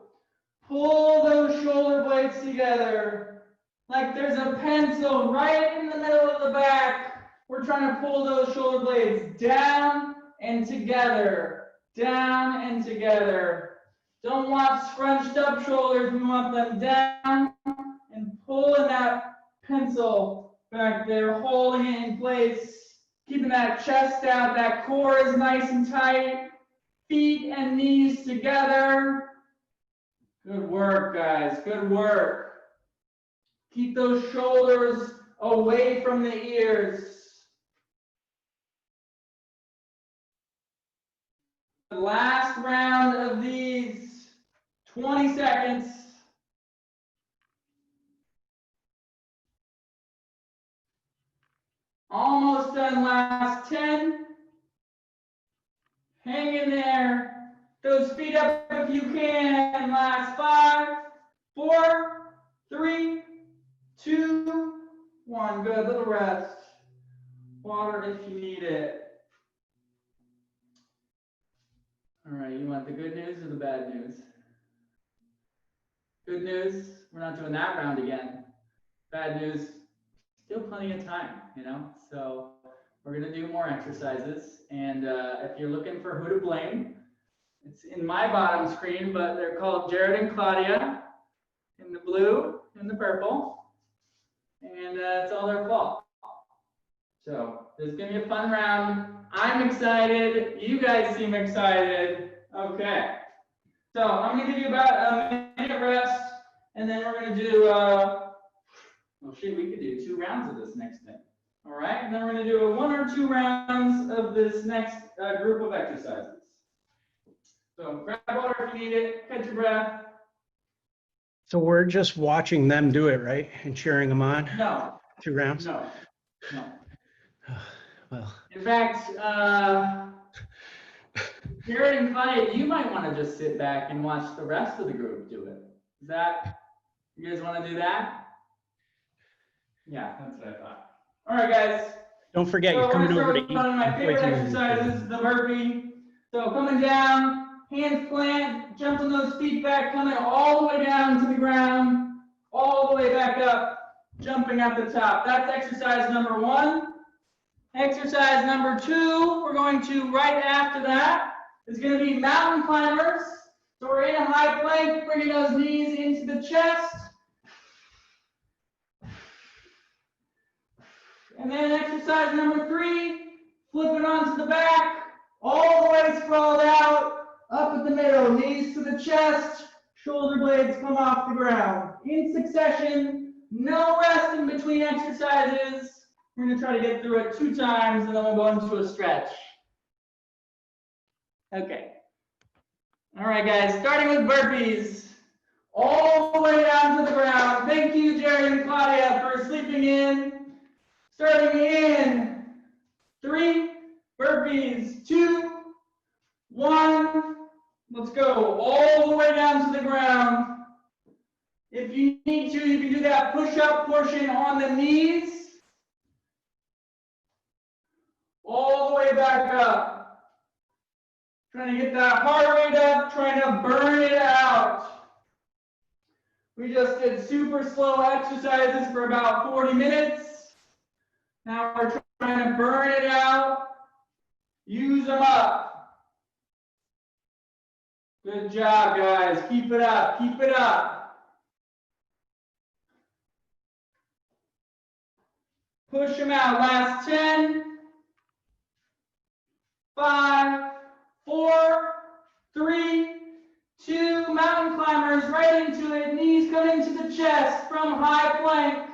Pull those shoulder blades together. Like there's a pencil right in the middle of the back. We're trying to pull those shoulder blades down and together. Down and together. Don't want scrunched up shoulders. We want them down and pulling that pencil back there, holding it in place. Keeping that chest out. That core is nice and tight. Feet and knees together. Good work, guys. Good work. Keep those shoulders away from the ears. The last round of these, 20 seconds. Almost done. Last 10. Hang in there. Those feet up if you can. Last 5, 4, 3, 2, 1. Good. Little rest. Water if you need it. All right. You want the good news or the bad news? Good news. We're not doing that round again. Bad news. Still plenty of time, you know? So we're going to do more exercises. And if you're looking for who to blame, it's in my bottom screen, but they're called Jared and Claudia in the blue and the purple. And it's all their fault. So this is going to be a fun round. I'm excited. You guys seem excited. Okay. So I'm going to give you about a minute rest. And then we're going to do, well, shit, we could do 2 rounds of this next thing. All right. And then we're going to do 1 or 2 rounds of this next group of exercises. So grab water if you need it, catch your breath. So we're just watching them do it, right? And cheering them on? No. 2 rounds? No. No. Well, In fact, Jared and Claudia, you might want to just sit back and watch the rest of the group do it. Is that, you guys want to do that? Yeah, that's what I thought. All right, guys. Don't forget, So you're we're coming gonna over start to with one of my favorite eat. exercises, the burpee. So coming down, hands plant, jumping those feet back, coming all the way down to the ground, all the way back up, jumping at the top. That's exercise number 1. Exercise number 2, we're going to, right after that, is going to be mountain climbers. So we're in a high plank, bringing those knees into the chest. And then exercise number 3, flipping onto the back, all the way sprawled out, up at the middle, knees to the chest, shoulder blades come off the ground. In succession, no rest in between exercises. We're going to try to get through it 2 times, and then we'll go into a stretch. Okay. All right, guys, starting with burpees. All the way down to the ground. Thank you, Jerry and Claudia, for sleeping in. Starting in 3, burpees, 2, 1. Let's go all the way down to the ground. If you need to, you can do that push-up portion on the knees. All the way back up. Trying to get that heart rate up, trying to burn it out. We just did super slow exercises for about 40 minutes. Now we're trying to burn it out. Use them up. Good job, guys. Keep it up. Keep it up. Push them out. Last 10. 5, 4, 3, 2. Mountain climbers right into it. Knees come into the chest from high plank.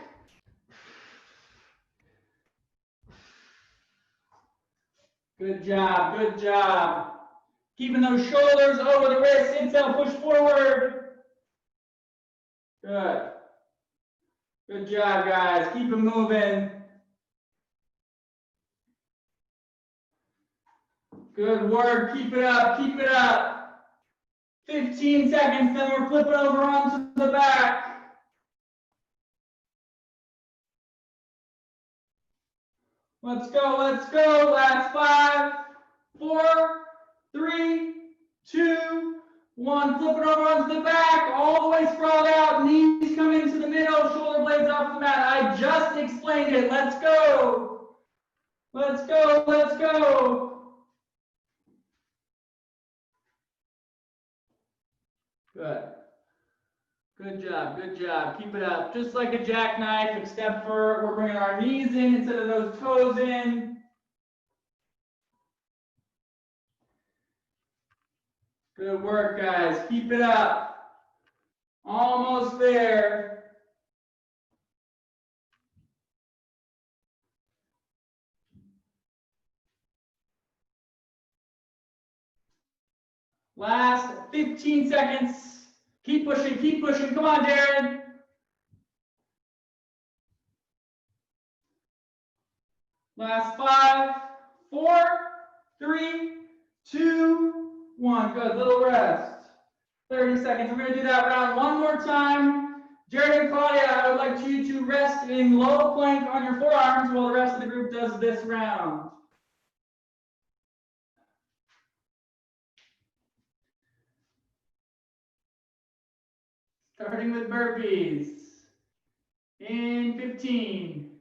Good job. Good job. Keeping those shoulders over the wrists. Inhale, push forward. Good. Good job, guys. Keep it moving. Good work. Keep it up. Keep it up. 15 seconds, then we're flipping over onto the back. Let's go. Let's go. Last 5, 4, 3, 2, 1. Flip it over onto the back, all the way sprawled out. Knees come into the middle, shoulder blades off the mat. I just explained it. Let's go. Let's go. Let's go. Good. Good job. Good job. Keep it up. Just like a jackknife, except for we're bringing our knees in instead of those toes in. Good work, guys. Keep it up. Almost there. Last 15 seconds. Keep pushing, keep pushing. Come on, Darren. Last 5, 4, 3, 2, 1. Good. Little rest. 30 seconds. We're going to do that round one more time. Jared and Claudia, I would like you to rest in low plank on your forearms while the rest of the group does this round. Starting with burpees. In 15.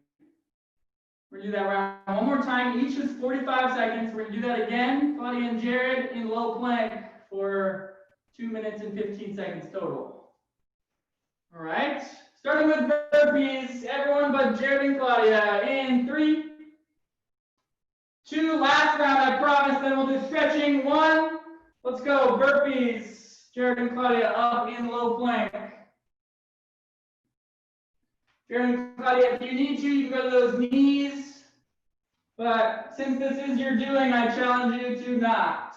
We're going to do that round one more time. Each is 45 seconds. We're going to do that again. Claudia and Jared in low plank for 2 minutes and 15 seconds total. All right. Starting with burpees. Everyone but Jared and Claudia. In 3, 2. Last round, I promise. Then we'll do stretching. 1. Let's go. Burpees. Jared and Claudia up in low plank. Jared and Claudia, if you need to, you can go to those knees. But since this is your doing, I challenge you to not.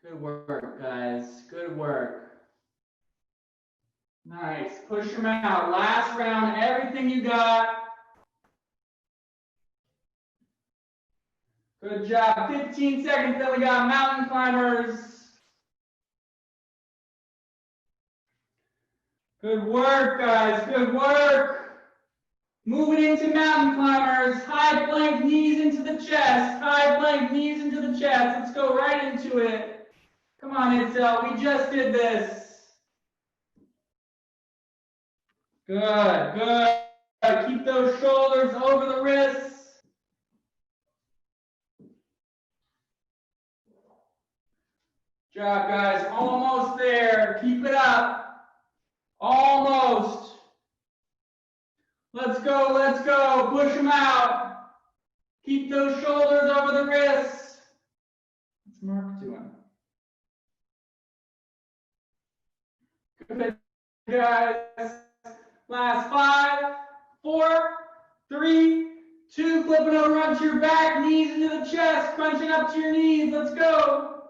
Good work, guys. Good work. Nice. Push them out. Last round, everything you got. Good job. 15 seconds, then we got mountain climbers. Good work, guys. Good work. Moving into mountain climbers. High plank, knees into the chest. High plank, knees into the chest. Let's go right into it. Come on, Itzel. We just did this. Good, good. Keep those shoulders over the wrists. Good job, guys. Almost there. Keep it up. Almost. Let's go, let's go. Push them out. Keep those shoulders over the wrists. What's Mark doing? Good, guys. Last 5, 4, 3, 2. Flipping over onto your back. Knees into the chest. Crunching up to your knees. Let's go.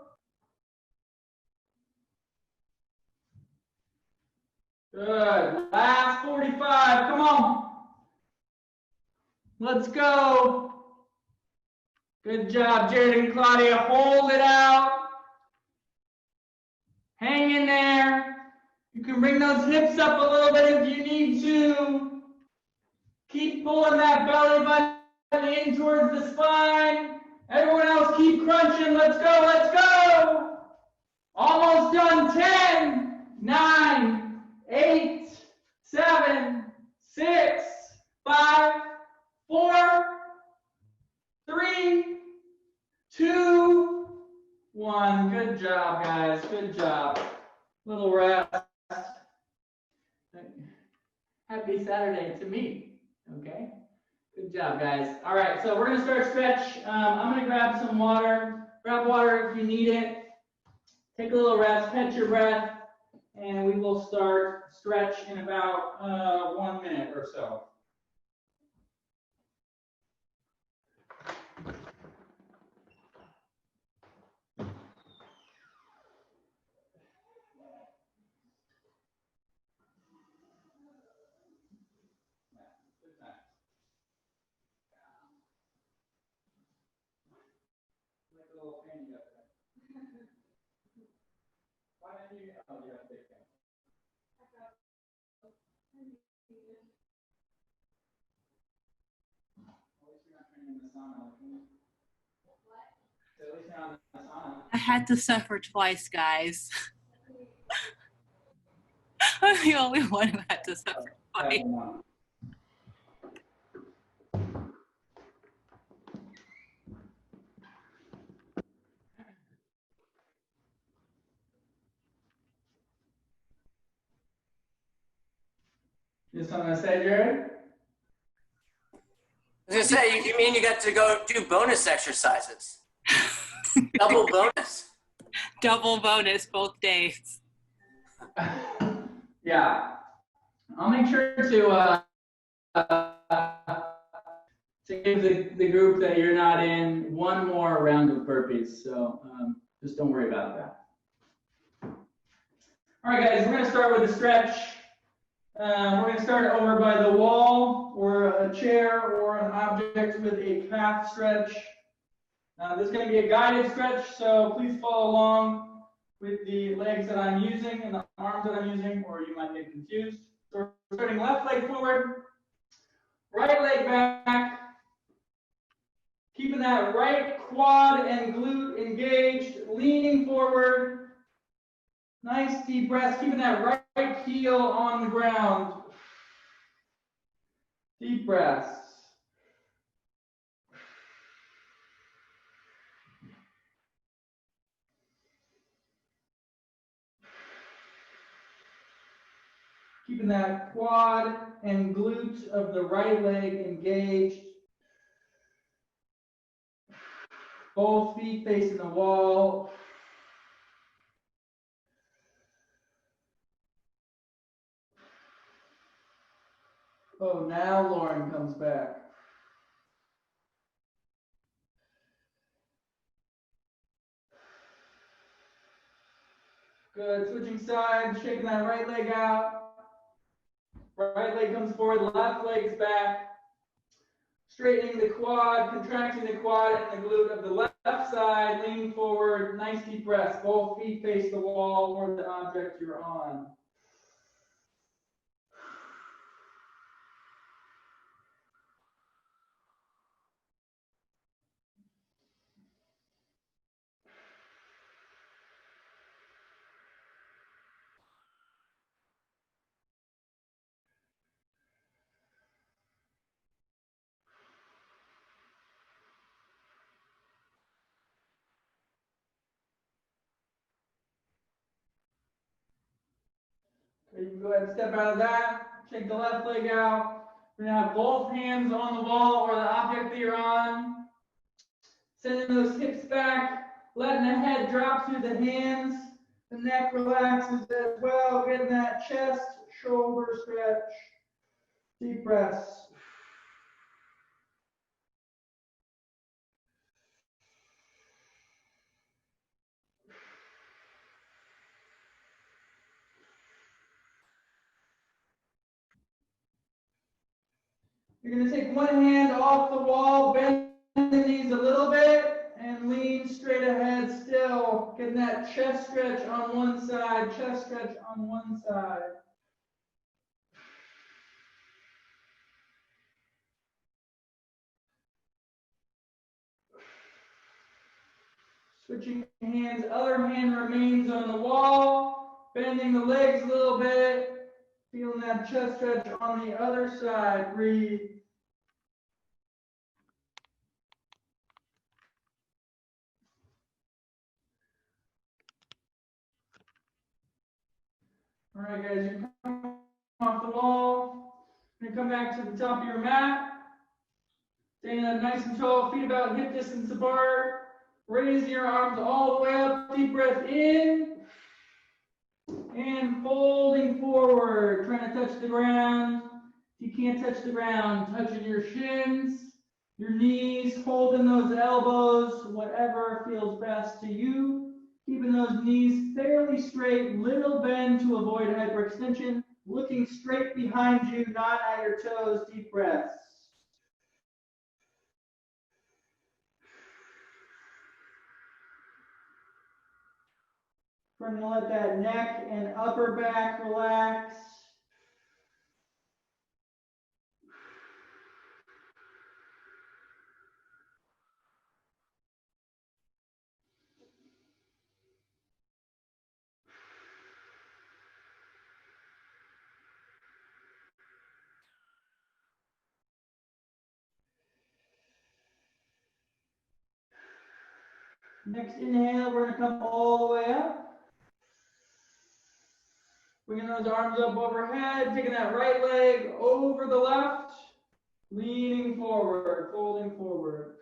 Good. Last 45. Come on. Let's go. Good job, Jared and Claudia. Hold it out. Hang in there. You can bring those hips up a little bit if you need to. Keep pulling that belly button in towards the spine. Everyone else keep crunching. Let's go, let's go. Almost done. 10, 9, 8, 7, 6, 5, 4, 3, 2, 1. Good job, guys. Good job. Little rest. Happy Saturday to me. Okay. Good job, guys. All right, so we're going to start stretch. I'm going to grab some water. Grab water if you need it. Take a little rest, catch your breath, and we will start stretch in about 1 minute or so. I had to suffer twice, guys. I'm the only one who had to suffer twice. You have something to say, Jared? I was gonna say, you mean you got to go do bonus exercises? Double bonus. Double bonus both days. Yeah. I'll make sure to give the group that you're not in one more round of burpees. So just don't worry about that. All right, guys, we're going to start with a stretch. We're going to start over by the wall or a chair or an object with a calf stretch. This is going to be a guided stretch, so please follow along with the legs that I'm using and the arms that I'm using, or you might get confused. So we're starting left leg forward, right leg back, keeping that right quad and glute engaged, leaning forward. Nice deep breaths, keeping that right heel on the ground. Deep breaths. Keeping that quad and glute of the right leg engaged. Both feet facing the wall. Oh, now Lauren comes back. Good, switching sides, shaking that right leg out. Right leg comes forward, left leg's back. Straightening the quad, contracting the quad and the glute of the left side, lean forward, nice deep breaths. Both feet face the wall or the object you're on. Okay, you can go ahead and step out of that. Take the left leg out. We're going to have both hands on the wall or the object that you're on. Sending those hips back, letting the head drop through the hands. The neck relaxes as well. Getting that chest, shoulder stretch. Deep breaths. You're going to take one hand off the wall, bend the knees a little bit, and lean straight ahead still. Getting that chest stretch on one side, chest stretch on one side. Switching hands, other hand remains on the wall, bending the legs a little bit, feeling that chest stretch on the other side. Breathe. All right, guys, you come off the wall. You're going to come back to the top of your mat. Staying up nice and tall, feet about hip distance apart. Raise your arms all the way up. Deep breath in. And folding forward, trying to touch the ground. If you can't touch the ground, touching your shins, your knees, holding those elbows, whatever feels best to you. Keeping those knees fairly straight, little bend to avoid hyperextension. Looking straight behind you, not at your toes. Deep breaths. We're going to let that neck and upper back relax. Next inhale, we're going to come all the way up. Bringing those arms up overhead, taking that right leg over the left, leaning forward, folding forward.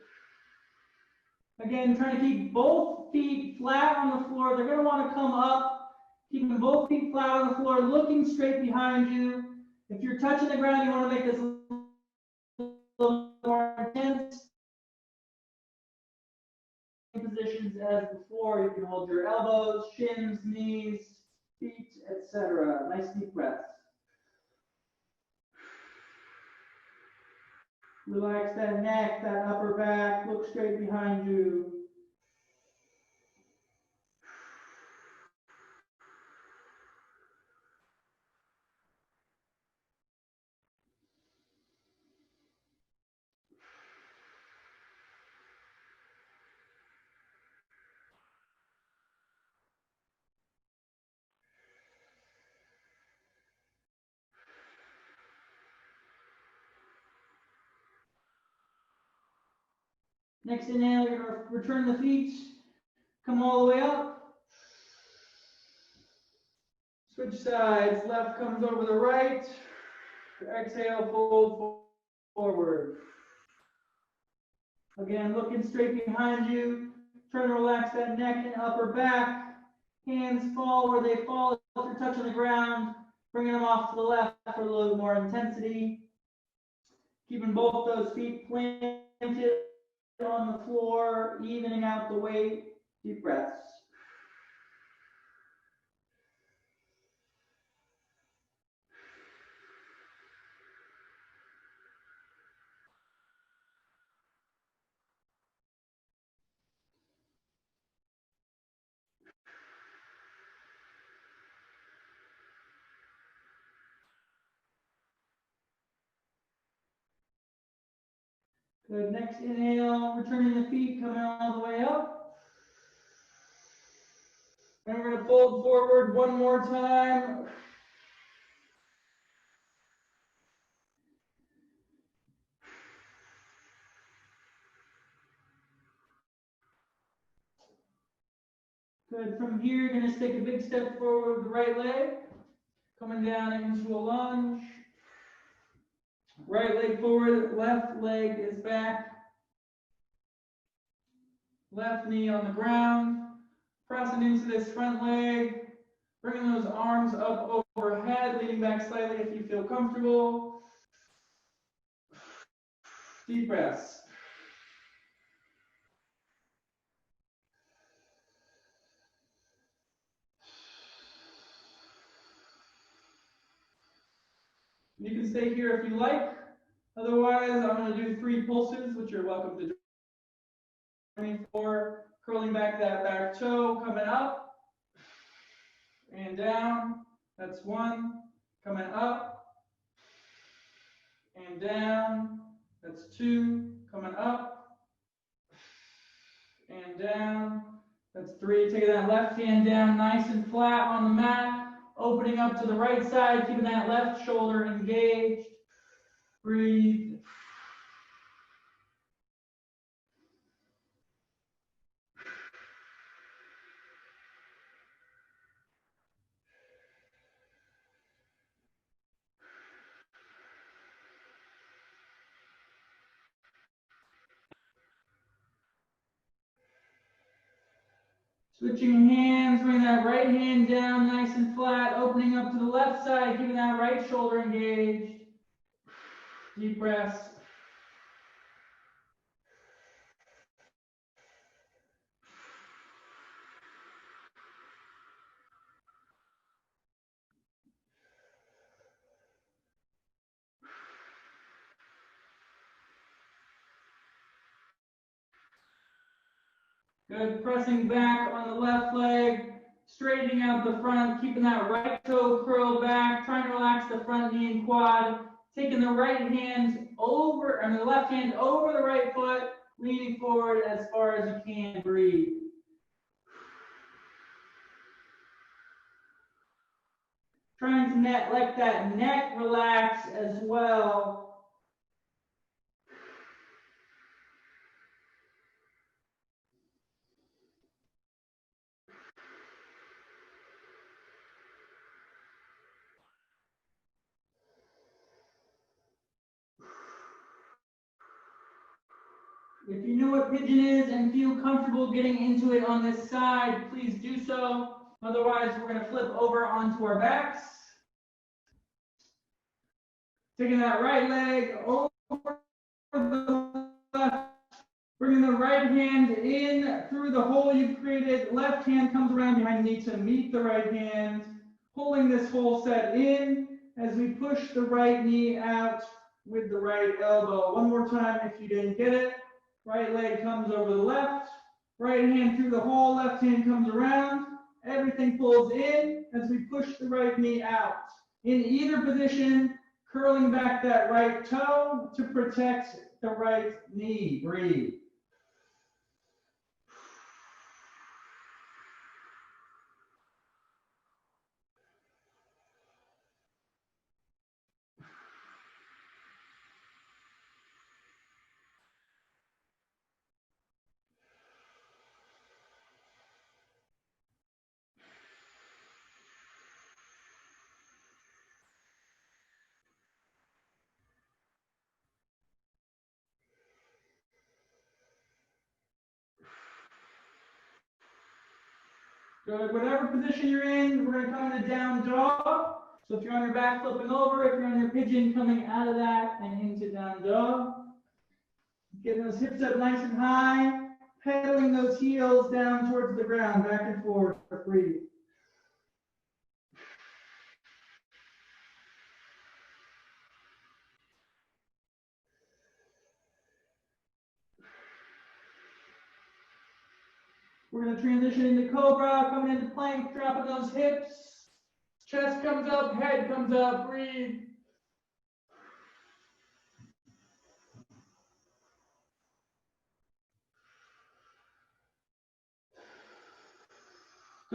Again, trying to keep both feet flat on the floor. They're going to want to come up, keeping both feet flat on the floor, looking straight behind you. If you're touching the ground, you want to make this a little more intense. Positions as before, you can hold your elbows, shins, knees, feet, etc. Nice deep breaths. Relax that neck, that upper back, look straight behind you. Next inhale, you're going to return the feet, come all the way up. Switch sides, left comes over the right. Exhale, fold forward. Again, looking straight behind you. Try to relax that neck and upper back. Hands fall where they fall. If you're touching the ground, bringing them off to the left for a little more intensity. Keeping both those feet planted on the floor, evening out the weight. Deep breaths. Good, next inhale, returning the feet, coming all the way up. And we're gonna fold forward one more time. Good, from here, you're gonna take a big step forward with the right leg, coming down into a lunge. Right leg forward, left leg is back. Left knee on the ground. Pressing into this front leg. Bringing those arms up overhead, leaning back slightly if you feel comfortable. Deep breaths. You can stay here if you like. Otherwise, I'm going to do 3 pulses, which you're welcome to join me for. Curling back that back toe, coming up and down. That's 1. Coming up and down. That's 2. Coming up and down. That's 3. Taking that left hand down nice and flat on the mat. Opening up to the right side, keeping that left shoulder engaged. Breathe. Switching hands, bring that right hand down nice and flat, opening up to the left side, keeping that right shoulder engaged. Deep breaths. Good, pressing back on the left leg, straightening out the front, keeping that right toe curled back, trying to relax the front knee and quad, taking the right hand over, the left hand over the right foot, leaning forward as far as you can, breathe. Trying to let that neck relax as well. If you know what pigeon is and feel comfortable getting into it on this side, please do so. Otherwise, we're going to flip over onto our backs. Taking that right leg over the left, bringing the right hand in through the hole you've created. Left hand comes around behind the knee to meet the right hand. Pulling this whole set in as we push the right knee out with the right elbow. One more time if you didn't get it. Right leg comes over the left, right hand through the hole, left hand comes around. Everything pulls in as we push the right knee out. In either position, curling back that right toe to protect the right knee. Breathe. Good. Whatever position you're in, we're going to come into down dog. So if you're on your back, flipping over. If you're on your pigeon, coming out of that and into down dog. Getting those hips up nice and high. Pedaling those heels down towards the ground, back and forth. Breathe. We're going to transition into cobra, coming into plank, dropping those hips. Chest comes up, head comes up, breathe.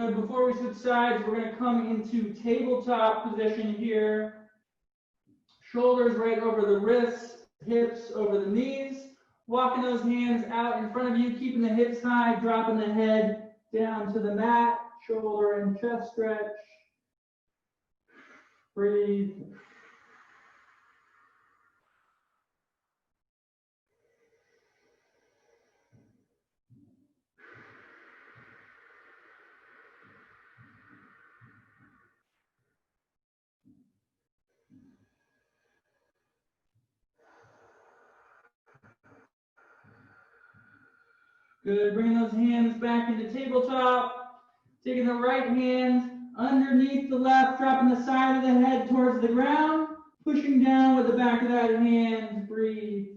Good. Before we switch sides, we're going to come into tabletop position here. Shoulders right over the wrists, hips over the knees. Walking those hands out in front of you, keeping the hips high, dropping the head down to the mat. Shoulder and chest stretch. Breathe. Good. Bringing those hands back into tabletop. Taking the right hand underneath the left, dropping the side of the head towards the ground. Pushing down with the back of that hand. Breathe.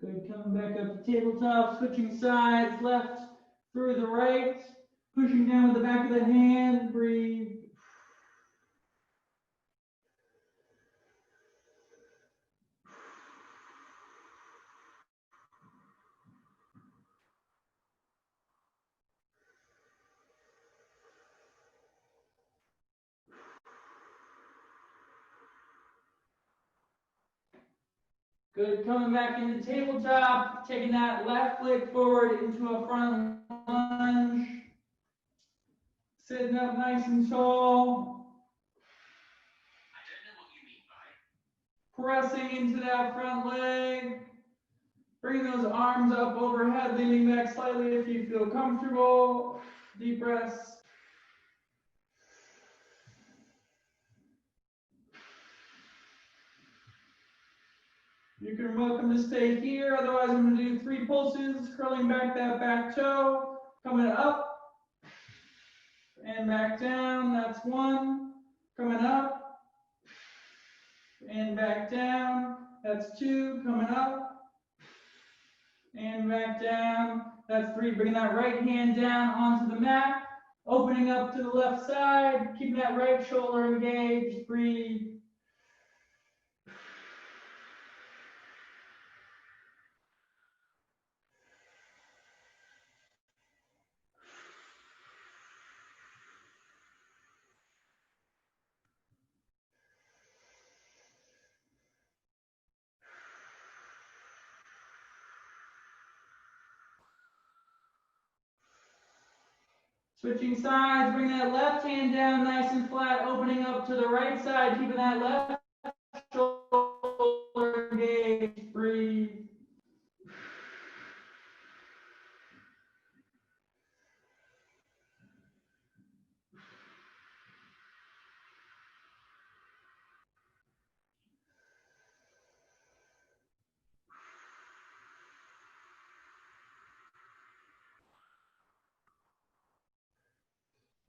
Good, coming back up to tabletop, switching sides, left through the right, pushing down with the back of the hand, breathe. Good, coming back into tabletop, taking that left leg forward into a front lunge. Sitting up nice and tall. Pressing into that front leg. Bring those arms up overhead, leaning back slightly if you feel comfortable. Deep breaths. You can welcome to stay here, otherwise I'm going to do 3 pulses, curling back that back toe, coming up, and back down, that's 1, coming up, and back down, that's 2, coming up, and back down, that's 3, bringing that right hand down onto the mat, opening up to the left side, keeping that right shoulder engaged, breathe. Switching sides, bring that left hand down nice and flat, opening up to the right side, keeping that left shoulder engaged, breathe.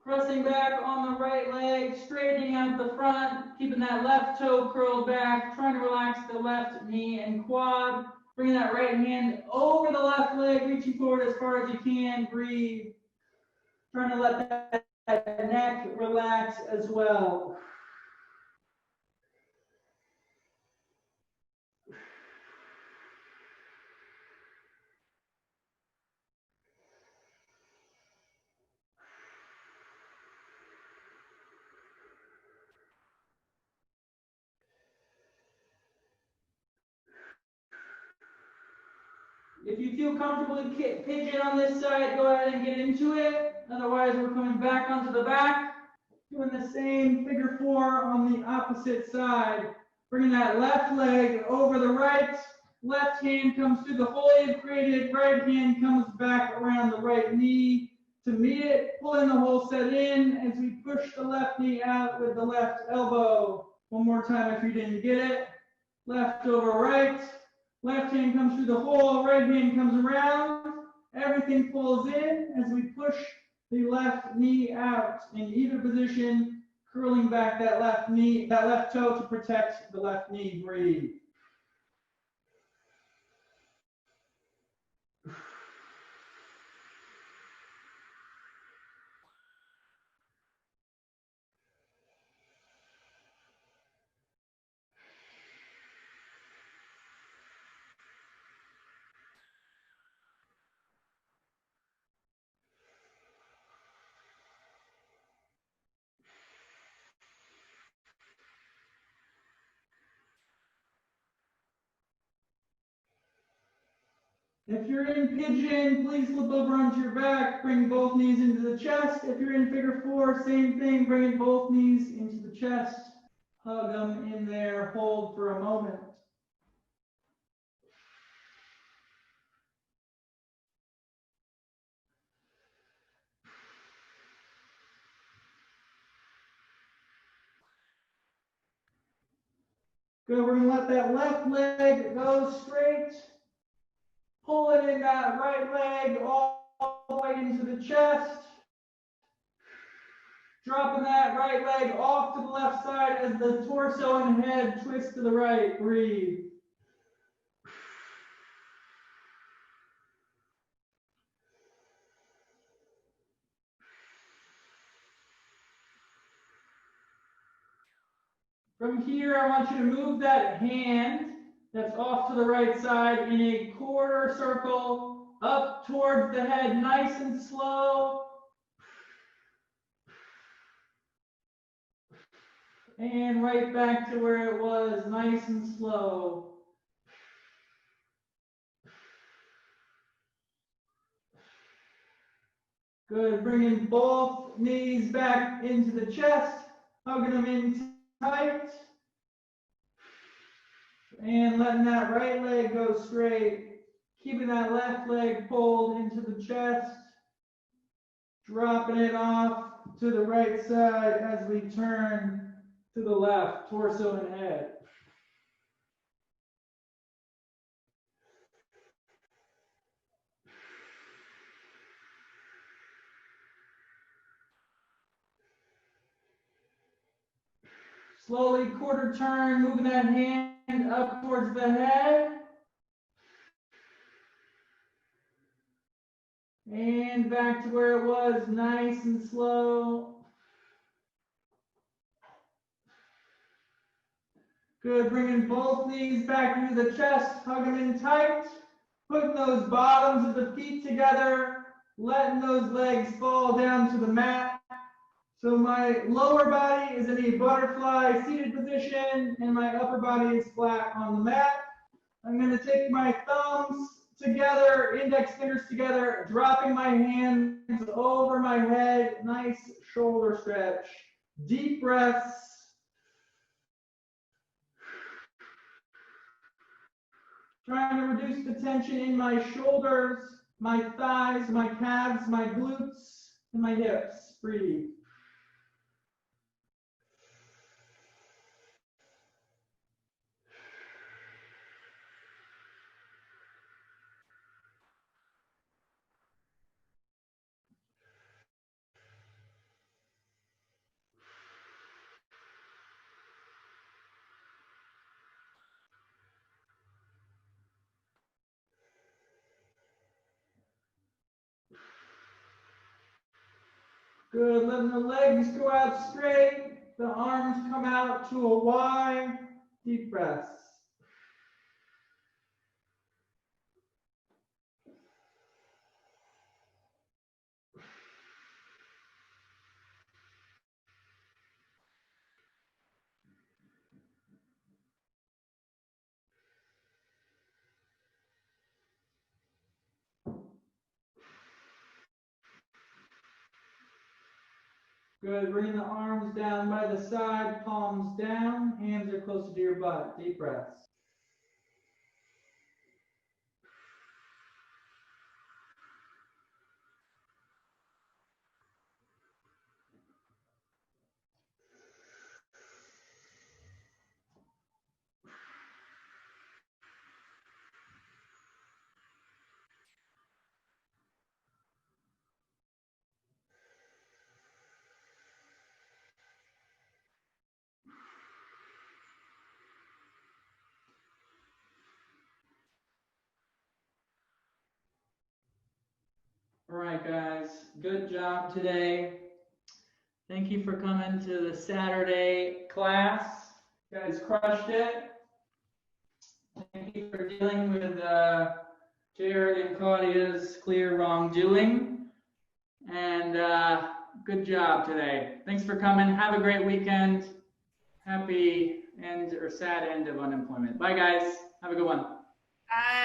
Pressing back on the right leg, straightening out the front, keeping that left toe curled back, trying to relax the left knee and quad. Bringing that right hand over the left leg, reaching forward as far as you can, breathe. Trying to let that neck relax as well. If you feel comfortable in pigeon on this side, go ahead and get into it. Otherwise, we're coming back onto the back, doing the same figure 4 on the opposite side. Bringing that left leg over the right. Left hand comes through the hole you've created. Right hand comes back around the right knee to meet it. Pulling the whole set in as we push the left knee out with the left elbow. One more time if you didn't get it. Left over right. Left hand comes through the hole, right hand comes around. Everything pulls in as we push the left knee out in either position, curling back that left knee, that left toe to protect the left knee. Breathe. If you're in pigeon, please flip over onto your back, bring both knees into the chest. If you're in figure 4, same thing, bringing both knees into the chest. Hug them in there, hold for a moment. Good, we're gonna let that left leg go straight. Pulling in that right leg all the way into the chest. Dropping that right leg off to the left side as the torso and head twist to the right. Breathe. From here, I want you to move that hand that's off to the right side in a quarter circle up towards the head, nice and slow. And right back to where it was, nice and slow. Good, bringing both knees back into the chest, hugging them in tight. And letting that right leg go straight, keeping that left leg pulled into the chest, dropping it off to the right side as we turn to the left, torso and head. Slowly quarter turn, moving that hand up towards the head. And back to where it was, nice and slow. Good, bringing both knees back into the chest, hug them in tight. Putting those bottoms of the feet together, letting those legs fall down to the mat. So my lower body is in a butterfly seated position and my upper body is flat on the mat. I'm going to take my thumbs together, index fingers together, dropping my hands over my head, nice shoulder stretch. Deep breaths. Trying to reduce the tension in my shoulders, my thighs, my calves, my glutes, and my hips. Breathe. Good, letting the legs go out straight, the arms come out to a Y, deep breaths. Good, bringing the arms down by the side, palms down, hands are closer to your butt, deep breaths. All right, guys, good job today. Thank you for coming to the Saturday class. You guys crushed it. Thank you for dealing with Jared and Claudia's clear wrongdoing. And good job today. Thanks for coming. Have a great weekend. Happy end or sad end of unemployment. Bye, guys. Have a good one. Bye.